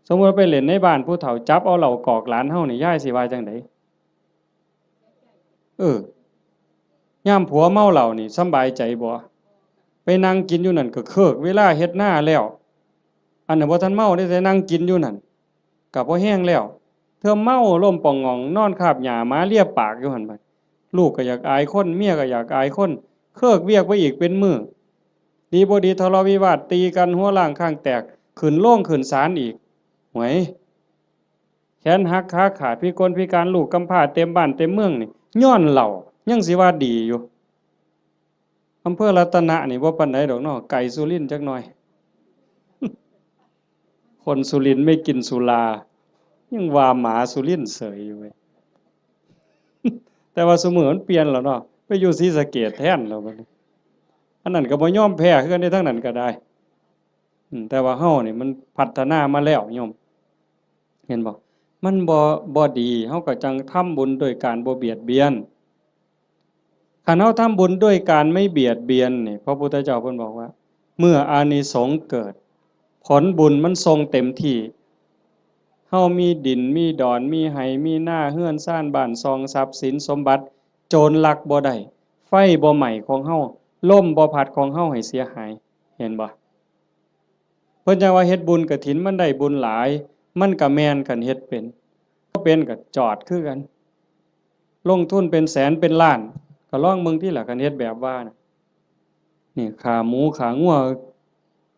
สมมุติว่าไปเล่นในบ้านผู้เฒ่าจับเอาเหล้ากอกหลานเฮานี่ยายสิว่าจังได๋ยามผัวเมาเหล้านี่สำบายใจบ่ไปนั่งกินอยู่นั่นก็เคิกเวลาเฮ็ดนาแล้วอันนั้นบ่ทันเมาได้แต่นั่งกินอยู่นั่นก็บ่แห้งแล้วเธอเมาล้มป่องงองนอนคาบหญ้าหมาเลียปากอยู่หั่นบัดลูกก็อยากอายคนเมียก็อยากอายคนเคิกเวียกไปอีกเป็นมื้อดีบ่ดีทะเลาะวิวาทตีกันหัวล้างข้างแตกขึ้นโรงขึ้นศาลอีกหวยแขนหักขาขาดพิกลพิการลูกกำพร้าเต็มบ้านเต็มเมืองนี่ย้อนเหล้ายังสิว่าดีอยู่อำเภอรัตนะนี่บ่ปานใดดอกเนาะไกลสุรินทร์จักหน่อยคนสุรินทร์ไม่กินสุรายังว่าหมาสุรินทร์เสยอยู่เว้ยแต่ว่าซุมื้อมันเปลี่ยนแล้วเนาะไปอยู่ศรีสะเกษแทนแล้วบัดนี้อันนั้นก็บ่ยอมแพ้คือกันในทางนั้นก็ได้แต่ว่าเฮานี่มันพัฒนามาแล้วโยมเห็นบ่มันบ่ดีเฮาก็จังทำบุญโดยการบ่เบียดเบียนคันเฮาทำบุญด้วยการไม่เบียดเบียนนี่พระพุทธเจ้าเพิ่นบอกว่าเมื่ออานิสงส์เกิดผลบุญมันทรงเต็มที่เฮามีดินมีดอนมีไหมีนาเรือนซ่านบ้านซองทรัพย์สินสมบัติโจรลักบ่ได้ไฟบ่ไหม้ของเฮาลมบ่พัดของเฮาให้เสียหายเห็นบ่เพิ่นจังว่าเฮ็ดบุญกฐินมันได้บุญหลายมันก็แม่นคันเฮ็ดเป็นบ่เป็นก็จอดคือกันลงทุนเป็นแสนเป็นล้านก็ลองเบิ่งติล่ะคันเฮ็ดแบบว่าน่ะนี่ขาหมูขางัว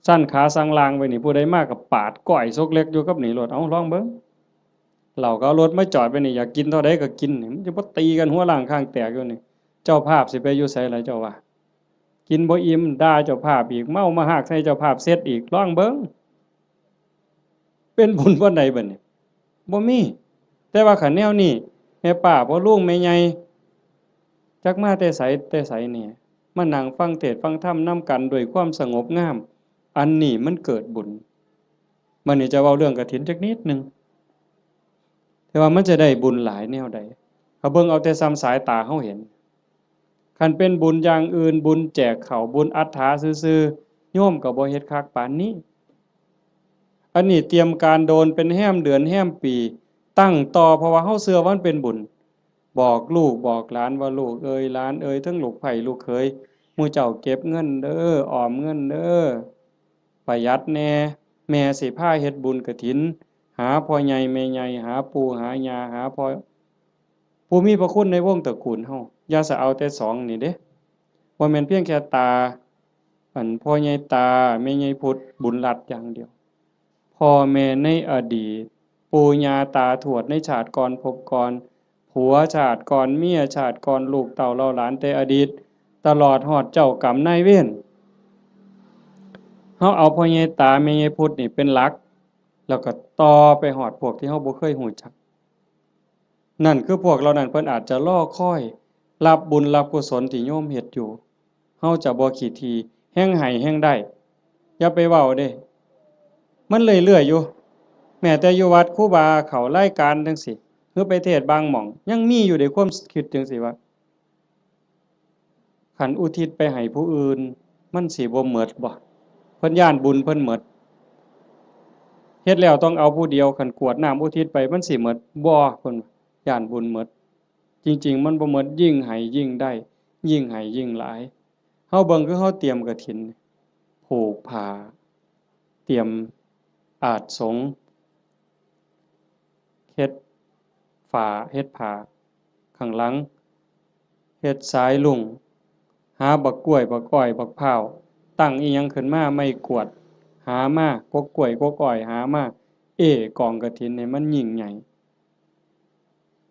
สั้นขาสังลางไว้นี่ผู้ใดมาก็ปาดก้อยซกเล็กอยู่กับนี่โลดเอาลองเบิ่งเราก็เอารถมาจอดไว้นี่อยากกินเท่าใดก็กินนี่มันจะบ่ตีกันหัวล้างข้างแตกอยู่นี่เจ้าภาพสิไปอยู่ไสล่ะเจ้าว่ากินบ่อิ่มด่าเจ้าภาพอีกเมามาหากใส่เจ้าภาพเสร็จอีกลองเบิ่งเป็นบุญปานใดบัดนี้บ่มีแต่ว่าคันแนวนี้แม่ป้าพ่อลุงแม่ใหญ่จักมาแต่ไสนี่มานั่งฟังเทศน์ฟังธรรมนำกันด้วยความสงบงามอันนี้มันเกิดบุญมื้อนี้จะเว้าเรื่องกฐินจักนิดนึงแต่ว่ามันจะได้บุญหลายแนวใดเขาเบิ่งเอาแต่ซ้ำสายตาเฮาเห็นคันเป็นบุญอย่างอื่นบุญแจกข้าวบุญอัฏฐาซื่อๆโยมก็บ่เฮ็ดคักปานนี้อันนี้เตรียมการโดนเป็นแห้มเดือนแห้มปีตั้งต่อเพราะว่าเฮาเชื่อว่ามันเป็นบุญ บอกลูกบอกหลานว่าลูกเอ้ยหลานเอ้ยทั้งลูกไผ่ลูกเขยหมู่เจ้าเก็บเงินเด้อออมเงินเด้อประหยัดแน่แม่สิพาเฮ็ดบุญกฐินหาพ่อใหญ่แม่ใหญ่หาปู่หาย่าหาพ่อผู้มีพระคุณในวงตระกูลเฮาอย่าสะเอาแต่สองนี่เด้บ่แม่นเพียงแค่ตาพ่อใหญ่ตาแม่ใหญ่พุทธบุญรัตน์อย่างเดียวพ่อแม่ในอดีตปู่ย่าตาทวดในชาติก่อนภพก่อนผัวชาติก่อนเมียชาติก่อนลูกเต้าเหล่าหลานแต่อดีตตลอดฮอดเจ้ากรรมนายเวรเฮาเอาพ่อใหญ่ตาแม่ใหญ่พุทธนี่เป็นหลักแล้วก็ต่อไปฮอดพวกที่เฮาบ่เคยฮู้จักนั่นคือพวกเหล่านั้นเพิ่นอาจจะรอคอยรับบุญรับกุศลที่โยมเฮ็ดอยู่เฮาจะบ่ขี้ทีแฮ่งให้แฮ่งได้อย่าไปเว้าเด้มันเรื่อยๆอยู่แม้แต่อยู่วัดครูบาเขารายการจังซี่หรือไปเทศน์บางหม่องยังมีอยู่ในความคิดจังซี่ว่าคันอุทิศไปให้ผู้อื่นมันสิบ่หมดบ่เพิ่นย้านบุญเพิ่นหมดเฮ็ดแล้วต้องเอาผู้เดียวคันกรวดน้ำอุทิศไปมันสิหมดบ่เพิ่นย้านบุญหมดจริงๆมันบ่หมดยิ่งให้ยิ่งได้ยิ่งให้ยิ่งหลายเฮาเบิ่งคือเฮาเตรียมกฐินผูกผ้าเตรียมอาสสงฆ์เฮ็ดฝาเฮ็ดผ้าข้างหลังเฮ็ดสายลุงหาบักกล้วยบักอ้อยบักพร้าวตั้งอิหยังขึ้นมาไม่กวดหามากกกล้วยกกอ้อยหามากองกฐินนี่มันยิ่งใหญ่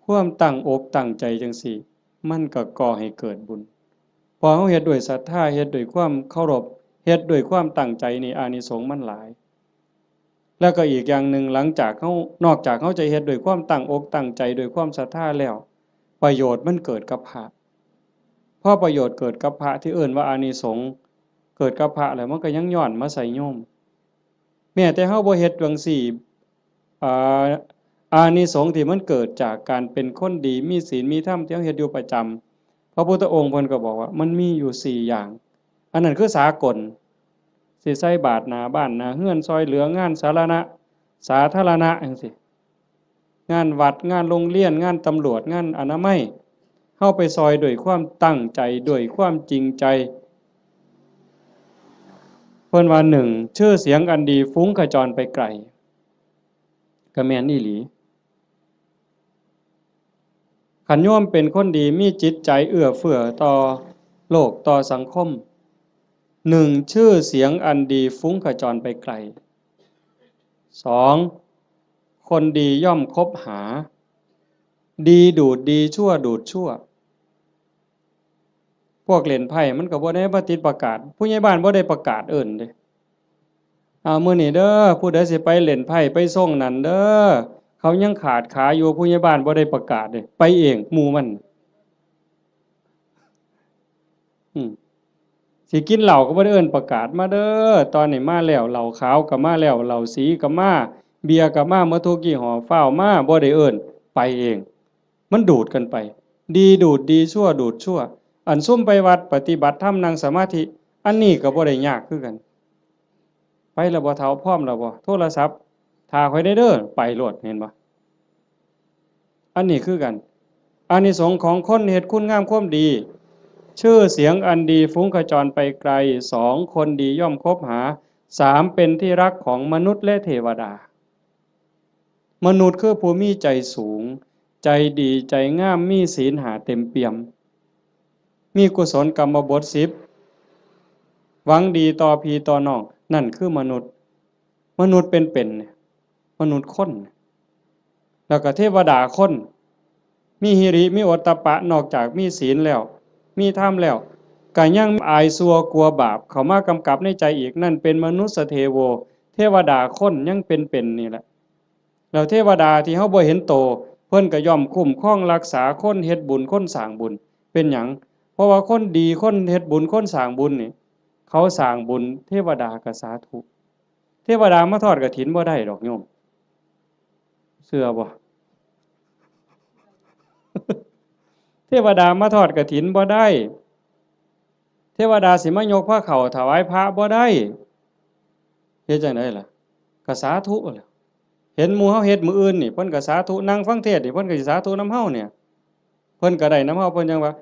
ความตั้งอกตั้งใจจังซี่มันก็ก่อให้เกิดบุญพอเฮาเฮ็ดด้วยศรัทธาเฮ็ดด้วยความเคารพเฮ็ดด้วยความตั้งใจนี่อานิสงส์มันหลายแล้วก็อีกอย่างหนึ่งหลังจากเฮานอกจากเฮาจะเฮ็ดด้วยความตั้งอกตั้งใจด้วยความศรัทธาแล้วประโยชน์มันเกิดกับพระพอประโยชน์เกิดกับพระที่เอิ้นว่าอานิสงส์เกิดกับพระแล้วมันก็ยังย้อนมาใส่โยมแม้แต่เฮาบ่เฮ็ดจังซี่อ่าอานิสงส์ที่มันเกิดจากการเป็นคนดีมีศีลมีธรรมที่เฮาเฮ็ดอยู่ประจำพระพุทธองค์เพิ่นก็บอกว่ามันมีอยู่4อย่างอันนั้นคือสากลสิใส่บาตรหน้าบ้านหน้าเรือนซอยเหลืองานสาธารณะจังซี่งานวัดงานโรงเรียนงานตำรวจงานอนามัยเฮาไปซอยด้วยความตั้งใจด้วยความจริงใจเพิ่นว่า1ชื่อเสียงอันดีฟุ้งกระจรไปไกลก็แม่นอีหลีคันโยมเป็นคนดีมีจิตใจเอื้อเฟื้อต่อโลกต่อสังคมชื่อเสียงอันดีฟุ้งกระจรไปไกล2คนดีย่อมคบหาดีดูดดีชั่วดูดชั่วพวกเล่นไพ่มันก็บ่ได้มาติดประกาศผู้ใหญ่บ้านบ่ได้ประกาศเอิ้นเด้มื้อนี้เด้อผู้ใดสิไปเล่นไพ่ไปส่งนั่นเด้อเขายังขาดขาอยู่ผู้ใหญ่บ้านบ่ได้ประกาศเด้ไปเองหมู่มันสิกินเหล้าก็บ่ได้เอิ้นประกาศมาเด้อตอนนี้มาแล้วเหล้าขาวก็มาแล้วเหล้าสีก็มาเบียร์ก็มาหมดทุกยี่ห้อฟ้าวมาบ่ได้เอิ้นไปเองมันดูดกันไปดีดูดดีชั่วดูดชั่วอันซุ่มไปวัดปฏิบัติธรรมนั่งสมาธิอันนี้ก็บ่ได้ยากคือกันไปแล้วบ่เฒ่าพร้อมแล้วบ่โทรศัพท์ถ้าค่อยได้เด้อไปโลดเห็นบ่อันนี้คือกันอานิสงส์ของคนเฮ็ดคุณงามความดีชื่อเสียงอันดีฟุ้งกระจรไปไกล2คนดีย่อมคบหา3เป็นที่รักของมนุษย์และเทวดามนุษย์คือผู้มีใจสูงใจดีใจงามมีศีลหาเต็มเปี่ยมมีกุศลกรรมบท10หวังดีต่อพี่ต่อน้องนั่นคือมนุษย์เป็นมนุษย์คนแล้วก็เทวดาคนมีหิริมีโอตตัปปะนอกจากมีศีลแล้วมีธรรมแล้วก็ยังอายซัวกลัวบาปเข้ามากำกับในใจอีกนั่นเป็นมนุษย์เทโวเทวดาคนยังเป็นนี่แหละแล้วเทวดาที่เฮาบ่เห็นโตเพิ่นก็ย่อมคุ้มครองรักษาคนเฮ็ดบุญคนสร้างบุญเป็นหยังเพราะว่าคนดีคนเฮ็ดบุญคนสร้างบุญนี่เขาสร้างบุญเทวดาก็สาธุเทวดามาทอดกฐินบ่ได้ดอกโยมเชื่อบ่เทวดามาทอดกฐินบ่ได้เทวดาสิมายกผ้าเข่าถวายพระบ่ได้เฮ็ดจังได๋ล่ะก็สาธุแหละเห็นหมู่เฮาเฮ็ดมื้ออื่นนี่เพิ่นก็สาธุนั่งฟังเทศน์นี่เพิ่นก็สิสาธุนำเฮาเนี่ยเพิ่น พิ่นก็ได้นำเฮาเพิ่นจังว่า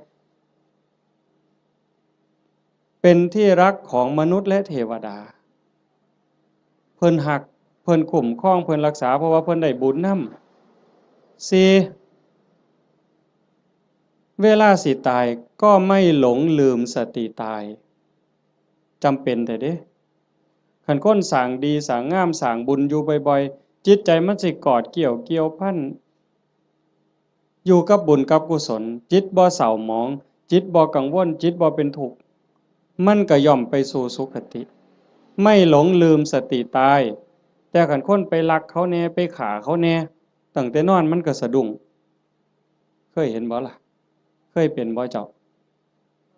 เป็นที่รักของมนุษย์และเทวดาเพิ่นฮักเพิ่นคุ้มครองเพิ่นรักษาเพราะว่าเพิ่นได้บุญนำ4เวลาสิตายก็ไม่หลงลืมสติตายจำเป็นแต่เด้คันคนสร้างดีสร้างงามสร้างบุญอยู่บ่อยๆจิตใจมันสิกอดเกี่ยวพันอยู่กับบุญกับกุศลจิตบ่เศร้าหมองจิตบ่กังวลจิตบ่เป็นทุกข์มันก็ย่อมไปสู่สุคติไม่หลงลืมสติตายแต่คันคนไปลักเขาแน่ไปฆ่าเขาแน่ตั้งแต่นอนมันก็สะดุ้งเคยเห็นบ่ล่ะเคยเป็นบ่เจ้า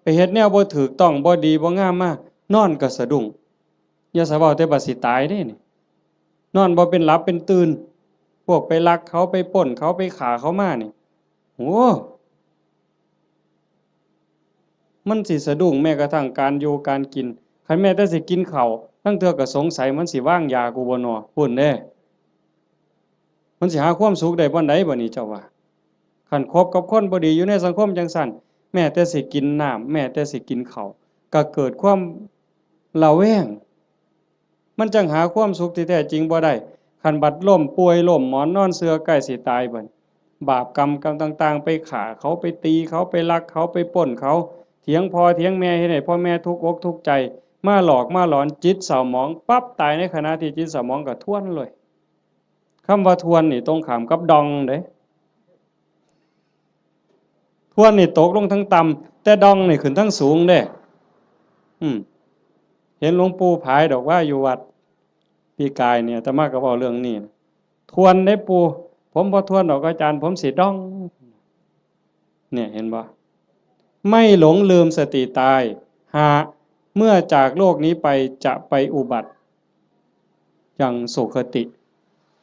ไปเฮ็ดแนวบ่ถูกต้องบ่ดีบ่งามมานอนก็สะดุ้งอย่าสะเว้าแต่บัดสิตายเด้นี่นอนบ่เป็นหลับเป็นตื่นพวกไปลักเขาไปปล้นเขาไปฆ่าเขามานี่โอ้มันสิสะดุ้งแม้กระทั่งการอยู่การกินคันแม้แต่สิกินข้าวทั้งเทื่อก็สงสัยมันสิวางยากูบ่น้อพู้นเด้มันสิหาความสุขได้บ่ใดบัดนี้เจ้าว่าคันคบกับคนบ่ดีอยู่ในสังคมจังซั่นแม้แต่สิกินน้ำแม้แต่สิกินข้าวก็เกิดความระแวงมันจังหาความสุขที่แท้จริงบ่ได้คันบัดล้มป่วยล้มหมอนนอนเสื่อใกล้สิตายบัดบาปกรรมต่างๆไปฆ่าเขาไปตีเขาไปลักเขาไปปล้นเขาเถียงพ่อเถียงแม่เฮ็ดให้พ่อแม่ทุกข์อกทุกข์ใจมาหลอกมาหลอนจิตเศร้าหมองปั๊บตายในขณะที่จิตเศร้าหมองก็ทวนเลยคำว่าทวนนี่ตรงข้ามกับดองเด้ทวนนี่ตกลงทั้งต่ำแต่ดองนี่ขึ้นทั้งสูงเด้เห็นหลวงปู่ผายดอกว่าอยู่วัดปีกายเนี่ยอาตมาก็เว้าเรื่องนี้ทวนได้ปู่ผมบ่ทวนดอกอาจารย์ผมสิดองเนี่ยเห็นบ่ไม่หลงลืมสติตายหากเมื่อจากโลกนี้ไปจะไปอุบัติยังสุคติ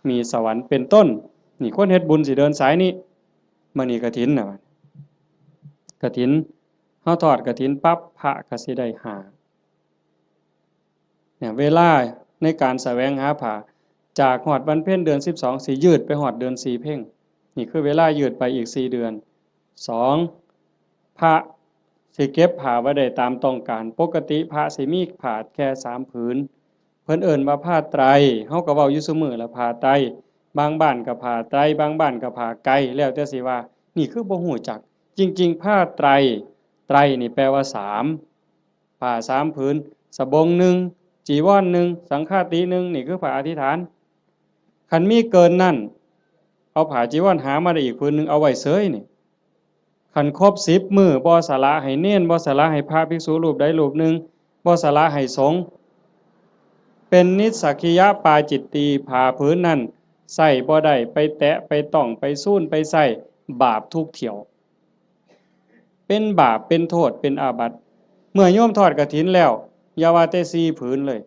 มีสวรรค์เป็นต้นนี่คนเฮ็ดบุญสิเดินสายนี้มื้อนี้กฐินน่ะกฐินเฮาทอดกฐินปั๊บพระก็สิได้หาเนี่ยเวลาในการแสวงหาผ้าจากฮอดวันเพ็ญเดือน12สิยืดไปฮอดเดือน4เพ็งนี่คือเวลายืดไปอีก4เดือน2พระสิเก็บผ้าไว้ได้ตามต้องการปกติพระสิมีผ้าแค่3ผืนเพิ่นเอิ้นว่าผ้าไตรเฮาก็เว้าอยู่ซุมื้อละผ้าไตรบางบ้านก็ผ้าไตรบางบ้านก็ผ้าไกรแล้วแต่สิว่านี่คือบ่ฮู้จักจริงๆผ้าไตรไตรนี่แปลว่า3ผ้า3ผืนสบง1จีวร1สังฆาติ1นี่คือผ้าอธิษฐานคันมีเกินนั้นเอาผ้าจีวรหามาได้อีกผืนนึงเอาไว้เสยนี่คันครบ10มื้อบ่สละให้เณรบ่สละให้พระภิกษุรูปใดรูปหนึ่งบ่สละให้สงฆ์เป็นนิสสักขิยปาจิตตีผ้าผืนนั้นใส่บ่ได้ไปแตะไปต้องไปสูนไปใส่บาปทุกเที่ยวเป็นบาปเป็นโทษเป็นอาบัติเมื่อโยมทอดกฐินแล้วอย่าว่าแต่4ผืนเลย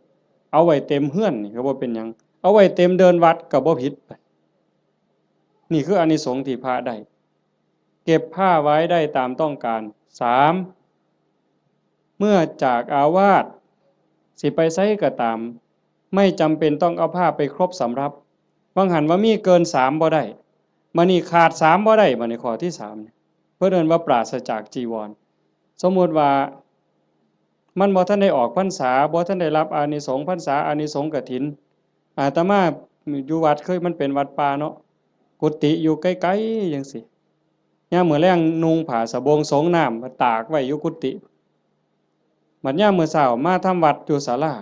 เอาไว้เต็มเฮือนนี่ก็บ่เป็นหยังเอาไว้เต็มเดินวัดก็บ่ผิดนี่คืออานิสงส์ที่พระได้เก็บผ้าไว้ได้ตามต้องการ3เมื่อจากอาวาสสิไปไสก็ตามไม่จำเป็นต้องเอาผ้าไปครบสำรับบางหันว่ามีเกิน3บ่ได้มื้อนี้ขาด3บ่ได้บัดนี้ข้อที่3เพิ่นเอิ้นว่าปราศจากจีวรสมมุติว่ามันบ่ทันได้ออกพรรษาบ่ทันได้รับอานิสงส์พรรษาอานิสงส์กฐินอาตมาอยู่วัดเคยมันเป็นวัดป่าเนาะกุฏิอยู่ไกลๆจังซี่ยามมื้อแลงนุ่งผ้าสบงสงน้ำมาตากไว้อยู่กุฏิบัดยามมื้อเช้ามาทำวัดอยู่ศาลา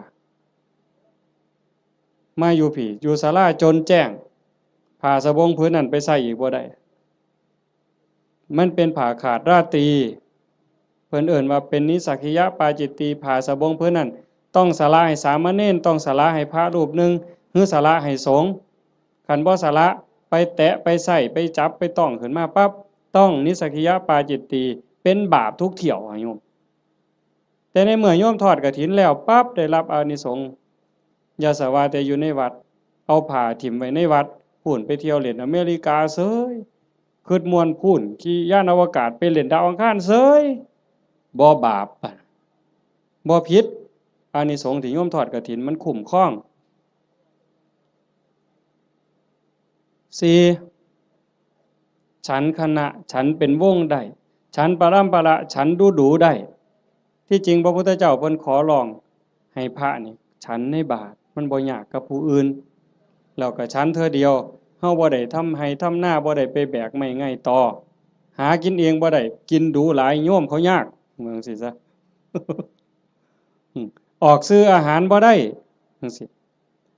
มาอยู่พี่อยู่ศาลาจนแจ้งผ้าสบงผืนนั้นไปใส่อีกบ่ได้มันเป็นผ้าขาดราตรีเพิ่นเอิ้นว่าเป็นนิสสักขิยปาจิตตีผ้าสบงผืนนั้นต้องสละให้สามเณรต้องสละให้พระรูปหนึ่งหรือสละให้สงฆ์คันบ่สละไปแตะไปใส่ไปจับไปต้องขึ้นมาปั๊บต้องนิสสักขิยปาจิตตีเป็นบาปทุกเที่ยวโยมแต่ในเมื่อโยมทอดกฐินแล้วปั๊บได้รับอานิสงส์อย่าสว่าแต่อยู่ในวัดเอาผ้าถิ่มไว้ในวัดพู้นไปเที่ยวเล่นอเมริกาเสยคิดม่วนพู้นขี่ยานอวกาศไปเล่นดาวอังคารเสยบ่บาปบ่ผิดอานิสงส์ที่โยมทอดกฐินมันคุ้มครอง4 ฉันคณะฉันเป็นวงได้ฉันปรัมประฉันดูได้ที่จริงพระพุทธเจ้าเพิ่นขอร้องให้พระนี่ฉันในบาตรมันบ่ยากกับผู้อื่นแล้วก็ฉันเทื่อเดียวเฮาบ่ได้ทำให้ทำหน้าบ่ได้ไปแบกไม้ง่ายต่อหากินเองบ่ได้กินดูหลายโยมเขายากเมืองสิซะ ออกซื้ออาหารบ่ได้จังซี่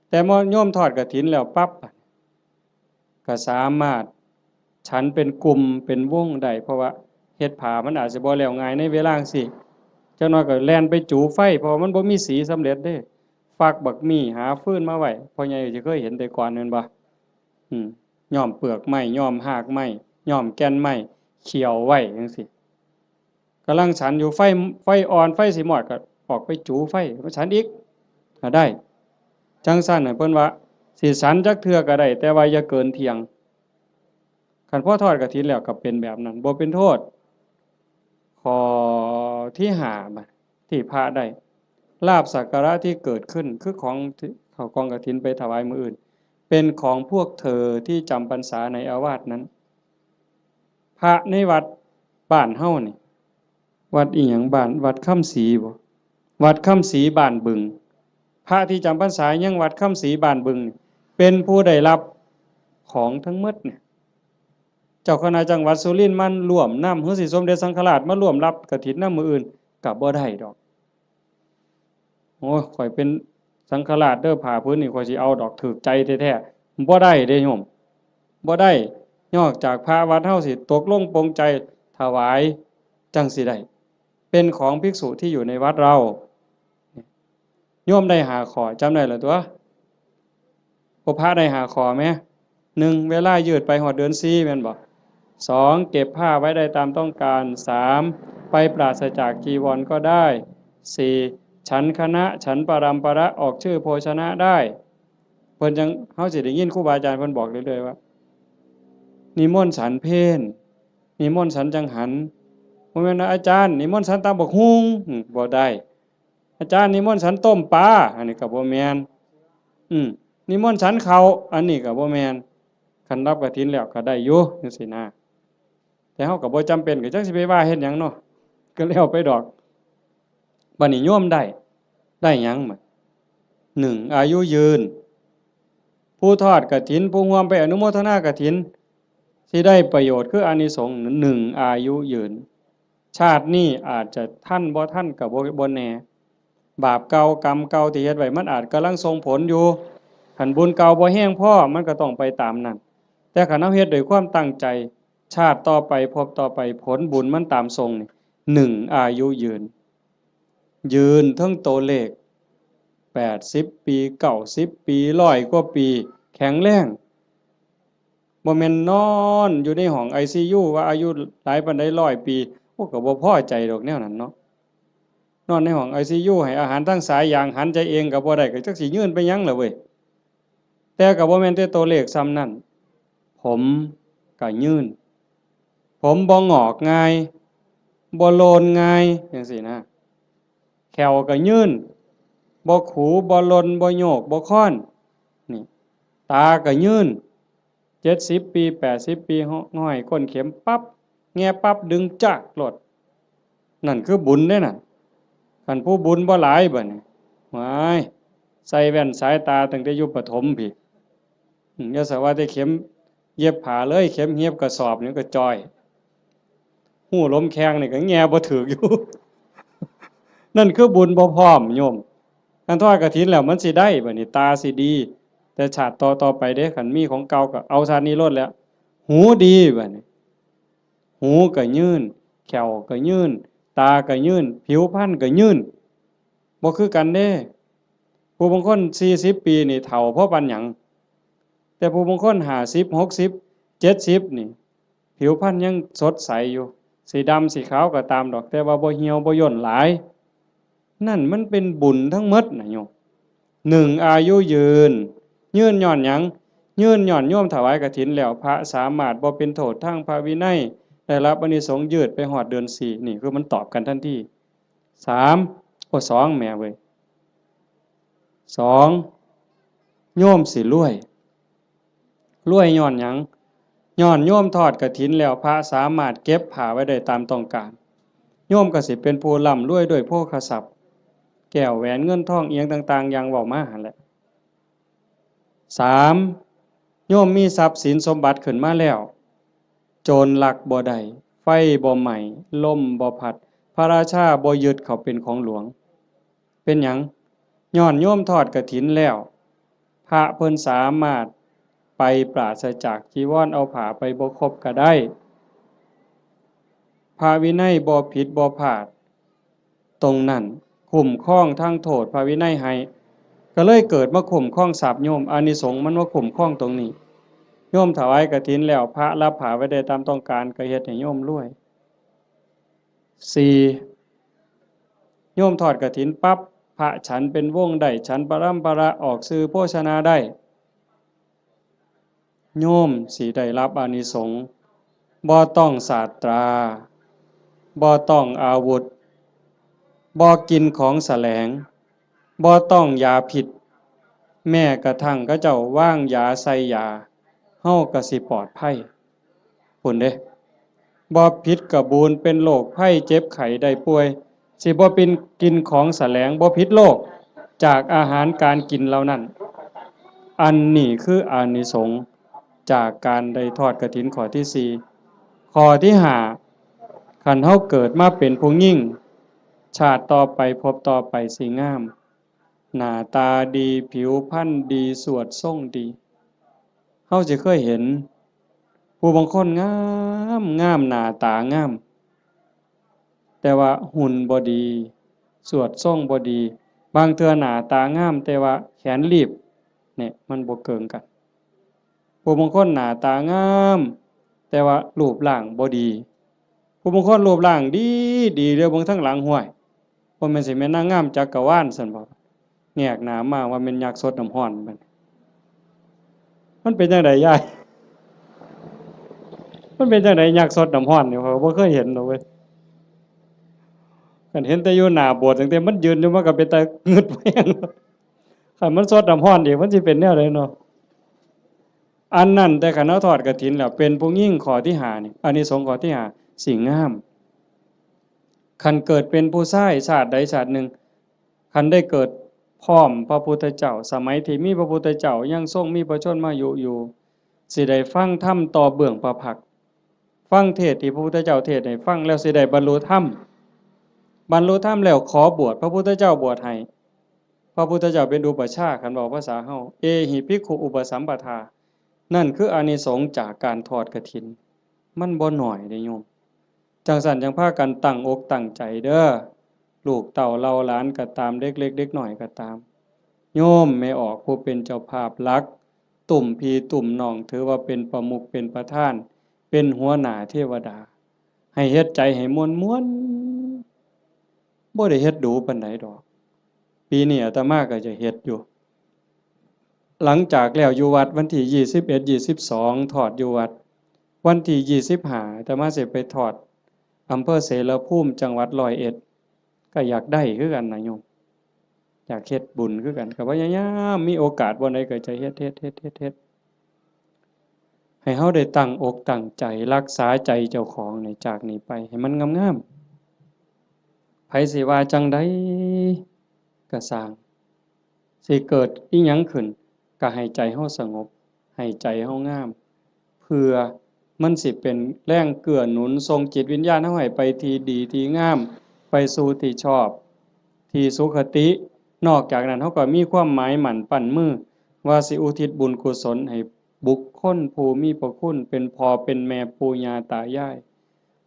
แต่มอโยมทอดกฐินแล้วปั๊บก็สามารถฉันเป็นกลุ่มเป็นวงได้เพราะว่าเฮ็ดผ้ามันอาจสิบ่แล้วง่ายในเวลาจังซี่จักหน่อยก็แล่นไปจูไฟเพราะมันบ่มีสีสำเร็จเด้ฟักบักมี่หาฟืนมาไว้พ่อใหญ่สิเคยเห็นแต่ก่อนแม่นบ่ย้อมเปลือกไม้ย้อมรากไม้ย้อมแก่นไม้เขี่ยวไว้จังซี่กำลังฉันอยู่ไฟอ่อนไฟสิมอดก็ออกไปจูไฟมาฉันอีกก็ได้จังซั่นน่ะเพิ่นว่าสิฉันจักเทื่อก็ได้แต่ว่าอย่าเกินเที่ยงคันพอทอดกฐินแล้วก็เป็นแบบนั้นบ่เป็นโทษข้อที่5บัดที่พระได้ลาภสักการะที่เกิดขึ้นคือของที่เข้ากองกฐินไปถวายมื้ออื่นเป็นของพวกเธอที่จำพรรษาในอาวาสนั้นพระในวัดบ้านเฮานี่วัดอีหยังบ้านวัดค่ำศรีบ่วัดค่ำศรีบ้านบึงพระที่จำพรรษายังวัดค่ำศรีบ้านบึงเป็นผู้ได้รับของทั้งหมดเนี่ยเจ้าคณะจังหวัดสุรินทร์มันร่วมนำหรือสิสมเด็จสังฆราชมาร่วมรับกฐินนำมื้ออื่นก็บ่ได้ดอกโอ้ยข่อยเป็นสังฆราชเด้อผ้าพื้นนี่ข่อยสิเอาดอกถูกใจแท้ๆบ่ได้เด้โยมบ่ได้นอกจากพระวัดเฮาสิตกลงปรงใจถวายจังสิได้เป็นของภิกษุที่อยู่ในวัดเราโยมได้5ข้อจำได้แล้วตัวพระได้5ข้อแม้1เวลายืดไปฮอดเดือน4แม่นบ่2เก็บผ้าไว้ได้ตามต้องการ3ไปปราศจากจีวรก็ได้4ฉันคณะฉันปรัมประออกชื่อโภชนะได้เพิ่นจังเฮาสิได้ยินครูบาอาจารย์เพิ่นบอกเรื่อยๆว่านิมนต์ฉันเพลนิมนต์ฉันจังหันบ่แม่นว่าอาจารย์นิมนต์ฉันตำบักหุ่งบ่ได้อาจารย์นิมนต์ฉันต้มปลาอันนี้ก็บ่แม่นนิมนต์ฉันข้าวอันนี้ก็บ่แม่นคันรับกฐินแล้วก็ได้อยู่จังซี่นะแต่เฮาก็บ่จำเป็นก็จักสิไปว่าเฮ็ดหยังเนาะก็แล้วไปดอกบัดนี้โยมได้หยังบัด1อายุยืนผู้ทอดกฐินผู้ร่วมไปอนุโมทนากฐินสิได้ประโยชน์คืออานิสงส์1อายุยืนชาตินี้อาจจะท่านบ่ทันก็บ่แน่บาปเก่ากรรมเก่าที่เฮ็ดไว้มันอาจกำลังส่งผลอยู่คันบุญเก่าบ่แห้งพอมันก็ต้องไปตามนั้นแต่คันเฮาเฮ็ดด้วยความตั้งใจชาติต่อไปพบต่อไปผลบุญมันตามทรงนี่1อายุยืนทั้งตัวเลข80ปี90ปี100กว่าปีแข็งแรงบ่แม่นนอนอยู่ในห้อง ICU ว่าอายุหลายปานใด100ปีโอ้ก็บ่พอใจดอกแนวนั้นเนาะนอนในห้อง ICU ให้อาหารทางสายยางหันใจเองก็บ่ได้ก็จักสิยืนไปหยังล่ะเว้ยแต่ก็บ่แม่นแต่ตัวเลขซ้ำนั้นผมก็ยืนผมบ่งอกง่ายบ่โลนง่ายจังซี่นะแขวก็ยืนบ่ขูบ่ลนบ่โยกบ่ค้อนนี่ตาก็ยืน70ปี80ปีห้อยก้นเข็มปั๊บแง่ปั๊บดึงจักโลดนั่นคือบุญเด้น่ะคันผู้บุญบ่หลายบัดนี้ว้ายใส่แว่นสายตาตั้งแต่อยู่ประถมพี่อย่าสว่าแต่เข็มเย็บผ้าเลยเข็มเย็บกระสอบนี่ก็จ้อยหูลมแข้งนี่ก็แง่บ่ถึกอยู่ นั่นคือบุญบ่พร้อมโยมอันทอดกฐินแล้วมันสิได้บัดนี้ตาสิดีแต่ชาติต่อไปเด้คันมีของเก่าก็เอาชาตินี้ลดแล้วหูดีบัดนี้หูก็ยืนแขวก็ยืนตาก็ยืนผิวพรรณก็ยืนบ่คือกันเด้ผู้บางคน40ปีนี่เฒ่าเพราะปัญหยังแต่ผู้บางคน50 60 70นี่ผิวพรรณยังสดใสอยู่สีดำสีขาวก็ตามดอกแต่ว่าบ่เหี่ยวบ่ย่นหลายนั่นมันเป็นบุญทั้งหมดนะโยม1อายุยืนย้อนหยังยืนย้อนโยมถวายกฐินแล้วพระสามารถบ่เป็นโทษทางพระวินัยได้รับอานิสงส์ยืดไปฮอดเดือน4นี่คือมันตอบกันทันที32แม่เว้ย2โยมสิรวยย้อนหยัง ย้อนโยมทอดกฐินแล้วพระสามารถเก็บผ้าไว้ได้ตามต้องการโยมก็สิเป็นผู้ร่ำรวยด้วยโภคทรัพย์แก้วแหวนเงินทองเอียงต่างๆอย่างเว้ามาหั่นแหละ3โยมมีทรัพย์สินสมบัติขึ้นมาแล้วโจรลักบ่ได้ไฟบ่ไหม้ลมบ่พัดพระราชาบ่ยึดเขาเป็นของหลวงเป็นหยังย้อนโยมทอดกฐินแล้วพระเพิ่นสามารถไปปราศจากจีวรเอาผ้าไปบ่ครบก็ได้พระวินัยบ่ผิดบ่พลาดตรงนั้นคุ้มครองทางโทษพระวินัยให้ก็เลยเกิดมาคุ้มครองทรัพย์โยมอานิสงส์มันว่าคุ้มครองตรงนี้โยมถวายกฐินแล้วพระรับผ้าไว้ได้ตามต้องการก็เฮ็ดให้โยมรวย4โยมทอดกฐินปั๊บพระฉันเป็นวงได้ฉันปรัมประออกสื่อโภชนาได้โยมสิได้รับอานิสงส์บ่ต้องศาสตราบ่ต้องอาวุธบ่กินของแสลงบ่ต้องยาพิษแม้กระทั่งเขาเจ้าว่างยาใส่ยาเฮาก็สิปลอดภัยพุ่นเด้บ่ผิดกระบูนเป็นโรคภัยเจ็บไข้ได้ป่วยสิบ่เป็นกินของแสลงบ่ผิดโรคจากอาหารการกินเหล่านั้นอันนี้คืออานิสงส์จากการได้ทอดกฐินข้อที่4ข้อที่5คันเฮาเกิดมาเป็นผู้หญิงชาติต่อไปพบต่อไปสิงามหน้าตาดีผิวพรรณดีสวดทรงดีเฮาสิเคยเห็นผู้บางคนงามงามหน้าตางามแต่ว่าหุ่นบ่ดีสวดทรงบ่ดีบางเทื่อหน้าตางามแต่ว่าแขนรีบเนี่ยมันบ่เกิงกันผู้บางคนหน้าตางามแต่ว่ารูปร่างบ่ดีผู้บางคนรูปร่างดีดีเด้อเบิ่งทั้งหลังห้วยบ่แม่นสิแม่นนางงามจักรวาลซั่นบ่แงกหน้ามาว่าแม่นยักษ์สดน้ำร้อนมันเป็นจังไดยายมันเป็นจังไดยักษ์สดน้ำร้อนนี่บ่เคยเห็นดอกเว้ยคันเห็นแต่อยู่หน้าโบสถ์ตั้งแต่มันยืนอยู่มันก็เป็นตางึดแม่งคันมันสดน้ำร้อนอีกมันสิเป็นแนวใดเนาะอันนั้นแต่คันเฮาทอดกฐินแล้วเป็นผู้หญิงข้อที่5นี่อานิสงส์ข้อที่5สิงามคันเกิดเป็นผู้ชายชาติใดชาติหนึ่งคันได้เกิดพร้อมพระพุทธเจ้าสมัยที่มีพระพุทธเจ้ายังทรงมีพระชนมายุอยู่สิได้ฟังธรรมต่อเบื้องพระพักตร์ฟังเทศน์ที่พระพุทธเจ้าเทศน์ให้ฟังแล้วสิได้บรรลุธรรมบรรลุธรรมแล้วขอบวชพระพุทธเจ้าบวชให้พระพุทธเจ้าเป็นอุปชฌาย์คันบอกภาษาเฮาเอหิภิกขุอุปสัมปทานั่นคืออานิสงส์จากการทอดกฐินมันบ่น้อยเด้โยมจังซั่นจังพากันตั้งอกตั้งใจเด้อลูกเต้าเราหลานก็ตามเด็กเล็กเด็กน้อยก็ตามโยมไม่ออกผู้เป็นเจ้าภาพหลักตุ่มพี่ตุ่มน้องถือว่าเป็นประมุขเป็นประธานเป็นหัวหน้าเทวดาให้เฮ็ดใจให้ม่วนๆบ่ได้เฮ็ดดูปานใดดอกปีนี้อาตมาก็จะเฮ็ดอยู่หลังจากแล้วอยู่วัดวันที่21 22ทอดอยู่วัดวันที่25อาตมาสิไปทอดอำเภอเสรภูมิจังหวัด101ก็อยากได้คือกันนะโยมอยากเฮ็ดบุญคือกันก็พยายามมีโอกาสบ่ใดก็จะเฮ็ดให้เฮาได้ตั้งอกตั้งใจรักษาใจเจ้าของในจากนี้ไปให้มันงามๆไผสิว่าจังได๋ก็สร้างสิเกิดอิหยังขึ้นก็ให้ใจเฮาสงบให้ใจเฮางามเพื่อมันสิเป็นแรงเกื้อหนุนส่งจิตวิญญาณเฮาให้ไปที่ดีที่งามไปสู่ที่ชอบที่สุขตินอกจากนั้นเฮาก็มีความหมายหมั่นปั้นมือว่าสิอุทิศบุญกุศลให้บุคคลผู้มีพระคุณเป็นพ่อเป็นแม่ปู่ย่าตายาย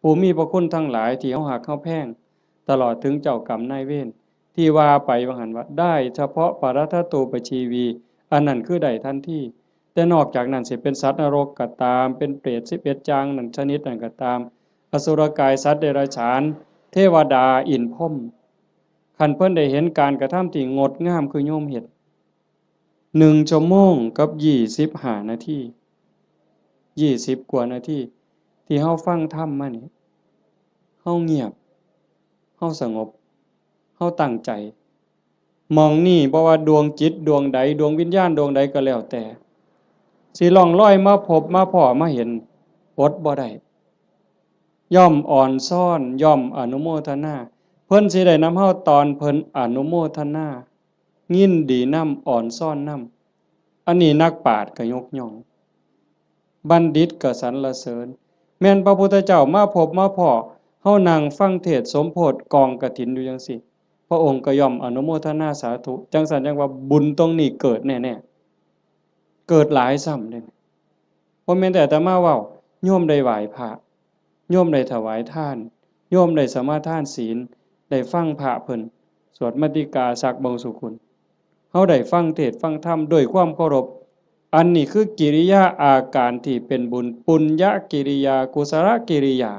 ผู้มีพระคุณทั้งหลายที่เฮาฮักเฮาแพงตลอดถึงเจ้ากรรมนายเวรที่ว่าไปว่าหั่นว่าได้เฉพาะปรัตถตูปชีวีอันนั้นคือได้ทันทีแต่นอกจากนั้นสิเป็นสัตว์นรกก็ตามเป็นเปรต11จางนั่นชนิดนั้นก็ตามอสุรกายสัตว์เดรัจฉานเทวดาอินทร์พรหมคันเพิ่นได้เห็นการกระทำที่งดงามคือโยมเฮ็ด1 ชั่วโมงกับ25 นาที20 กว่านาทีที่เฮาฟังธรรมมานี่เฮาเงียบเฮาสงบเฮาตั้งใจมองนี่บ่ว่าดวงจิตดวงใดดวงวิญญาณดวงใดก็แล้วแต่สิล่องลอยมาพบมาพ้อมาเห็น อดบ่ได้ย่อมอ่อนซ่อนย่อมอนุโมทนาเพิ่นสิได้นำเฮาตอนเพิ่นอนุโมทนายินดีนำอ่อนซ่อนนำอันนี้นักปราชญ์ก็ยกย่องบัณฑิตก็สรรเสริญแม่นพระพุทธเจ้ามาพบมาพ้อเฮานั่งฟังเทศน์สมโพธิกองกฐินอยู่จังซี่พระองค์ก็ย่อมอนุโมทนาสาธุจังซั่นจังว่าบุญตรงนี้เกิดแน่ๆเกิดหลายซ้ำเด้บ่แม่นแต่อาตมาเว้าโยมได้ไหว้พระโยมได้ถวายทานโยมได้สมาทานศีลได้ฟังพระเพิ่นสวดมาติกาสักบงสุกุลเฮาได้ฟังเทศน์ฟังธรรมด้วยความเคารพอันนี้คือกิริยาอาการที่เป็นบุญปุญญกิริยากุศลกิริยา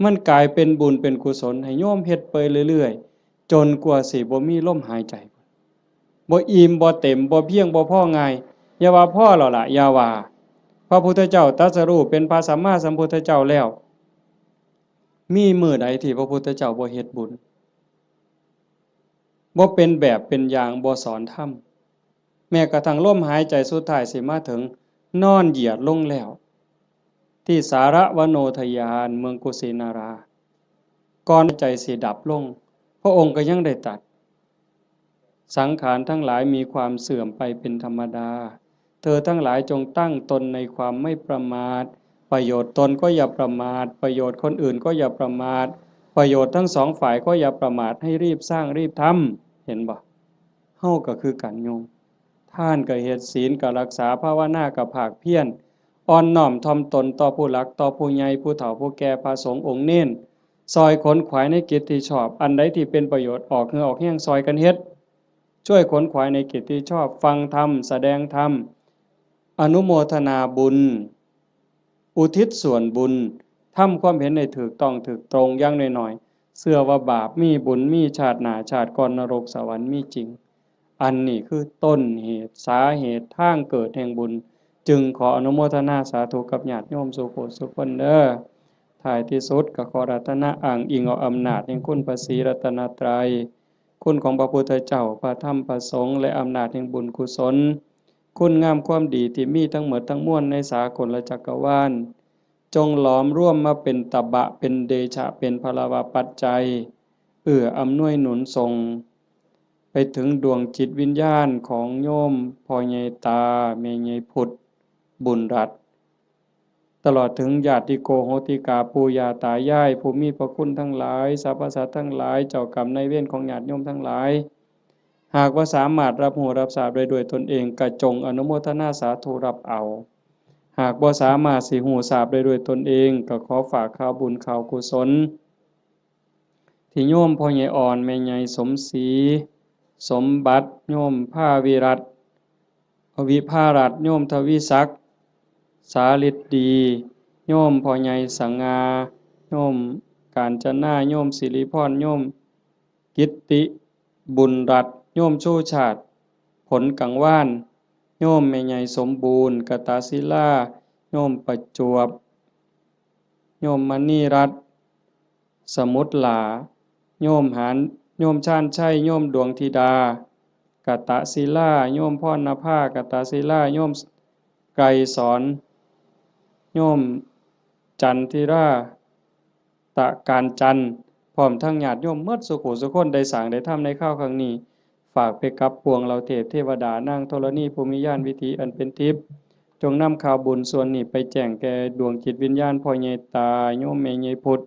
มันกลายเป็นบุญเป็นกุศลให้โยมเฮ็ดไปเรื่อยๆจนกว่าสิบ่มีลมหายใจบ่อิ่มบ่เต็มบ่เพียงบ่พอง่ายอย่าว่าพอแล้วล่ะอย่าว่าพระพุทธเจ้าตรัสรู้เป็นพระสัมมาสัมพุทธเจ้าแล้วมีมื้อใดที่พระพุทธเจ้าบ่เฮ็ดบุญบ่เป็นแบบเป็นอย่างบ่สอนธรรมแม้กระทั่งลมหายใจสุดท้ายสิมาถึงนอนเหยียดลงแล้วที่สารวโนทยานเมืองกุสินาราก่อนใจสิดับลงพระองค์ก็ยังได้ตรัสสังขารทั้งหลายมีความเสื่อมไปเป็นธรรมดาเธอทั้งหลายจงตั้งตนในความไม่ประมาทประโยชน์ตนก็อย่าประมาทประโยชน์คนอื่นก็อย่าประมาทประโยชน์ทั้งสองฝ่ายก็อย่าประมาทให้รีบสร้างรีบทำเห็นบ่เฮาก็คือกันโยมท่านก็เฮ็ดศีลก็รักษาภาวนาก็ภาคเพียรอ่อนน้อมถ่อมตนต่อผู้หลักต่อผู้ใหญ่ผู้เฒ่าผู้แก่พระสงฆ์องค์เน้นซอยขนขวายในกิจที่ชอบอันใดที่เป็นประโยชน์ออกเหงื่อออกแห้งซอยกันเฮ็ดช่วยขนขวายในกิจที่ชอบฟังธรรมแสดงธรรมอนุโมทนาบุญอุทิศส่วนบุญทำความเห็นในถูกต้องถูกตรงอย่างน้อยๆเชื่อว่าบาปมีบุญมีชาติหน้าชาติก่อนนรกสวรรค์มีจริงอันนี้คือต้นเหตุสาเหตุทางเกิดแห่งบุญจึงขออนุโมทนาสาธุกับญาติโยมสุโขสุขคนเด้อท้ายที่สุดก็ขอรัตนะอ้างอิงเอาอำนาจแห่งคุณพระศรีรัตนตรัยคุณของพระพุทธเจ้าพระธรรมพระสงฆ์และอำนาจแห่งบุญกุศลคุณงามความดีที่มีทั้งหมดทั้งมวลในสากลจักรวาลจงหลอมร่วมมาเป็นตบะเป็นเดชะเป็นพลวะปัจจัยอำนวยหนุนทรงไปถึงดวงจิตวิญญาณของโยมพ่อใหญ่ตาแม่ใหญ่พุทธบุญรัตน์ตลอดถึงญาติโกโหติกาปู่ย่าตายายผู้มีพระคุณทั้งหลายสรรพสัตว์ทั้งหลายเจ้ากรรมนายเวรของญาติโยมทั้งหลายหากว่าสามารถรับรู้รับทราบได้ด้วยตนเองกระจงอนุโมทนาสาธุรับเอาหากบ่สามารถสิรู้ทราบได้ด้วยตนเองก็ขอฝากข่าวบุญข่าวกุศลที่โยมพ่อใหญ่อ่อนแม่ใหญ่สมศรีสมบัติโยมผ้าวิรัตวิภารัตน์โยมทวีศักดิ์สาฤทธิ์ดีโยมพ่อใหญ่สังงาโยมกาญจนาโยมสิริพรโยมกิตติบุญรัตน์โยมชูชาติผลกังวานโยมแม่ใหญ่สมบูรณ์กตศิลาโยมประจวบโยมมณีรัตน์สมุทรหลาโยมหานโยมชาญชัยโยมดวงธิดากตศิลาโยมพรณภากตศิลาโยมไกรสอนโยมจันทิราตะการจันทร์พร้อมทั้งญาติโยมหมดสุขุสุคนได้สร้างได้ทำในข้าวครั้งนี้ฝากไปกับปวงเราเทพเทวดานางธรณีภูมิญาณวิถีอันเป็นทิพย์จงนำข่าวบุญส่วนนี้ไปแจ้งแก่ดวงจิตวิญญาณพ่อใหญ่ตาโยมแม่ใหญ่พุทธ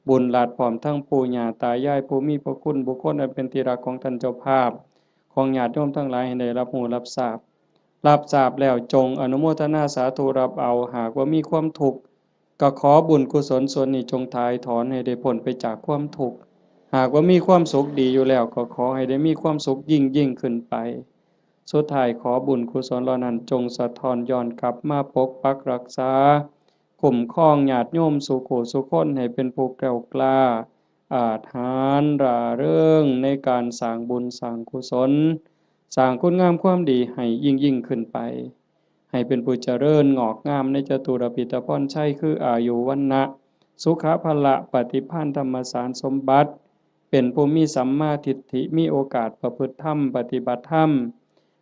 บุญหลาดพร้อมทั้งปู่ย่าตายายผู้มีพระคุณบุคคลอันเป็นที่รักของท่านเจ้าภาพของญาติโยมทั้งหลายให้ได้รับรู้รับทราบแล้วจงอนุโมทนาสาธุรับเอาหากว่ามีความทุกข์ก็ขอบุญกุศลส่วนนี้จงถ่ายถอนให้ได้พ้นไปจากความทุกข์หากว่ามีความสุขดีอยู่แล้วก็ขอให้ได้มีความสุขยิ่งขึ้นไปสุดท้ายขอบุญกุศลเหล่านั้นจงสะท้อนย้อนกลับมาปกปักรักษาคุ้มครองญาติโยมสุขสุขคนให้เป็นผู้แกล้วกล้าอาจหาญร่าเริงในการสร้างบุญสร้างกุศลสร้างคุณงามความดีให้ยิ่งขึ้นไปให้เป็นผู้เจริญงอกงามในจตุรพิธพรชัยคืออายุวรรณะสุขภละปฏิภาณธรรมสารสมบัติเป็นผู้มีสัมมาทิฏฐิมีโอกาสประพฤติธรรมปฏิบัติธรรม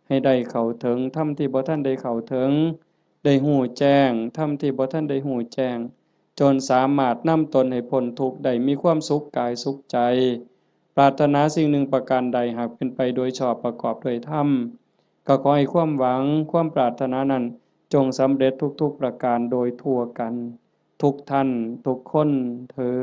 ให้ได้เข้าถึงธรรมที่บ่ทันได้เข้าถึง ได้หู้แจ้งธรรมที่บ่ทันได้หู้แจ้งจนสามารถนำตนให้พ้นทุกข์ได้มีความสุขกายสุขใจปรารถนาสิ่งหนึ่งประการใดหากเป็นไปโดยชอบประกอบด้วยธรรมก็ขอให้ความหวังความปรารถนานั้นจงสำเร็จทุกๆประการโดยทั่วกันทุกท่านทุกคนเทอ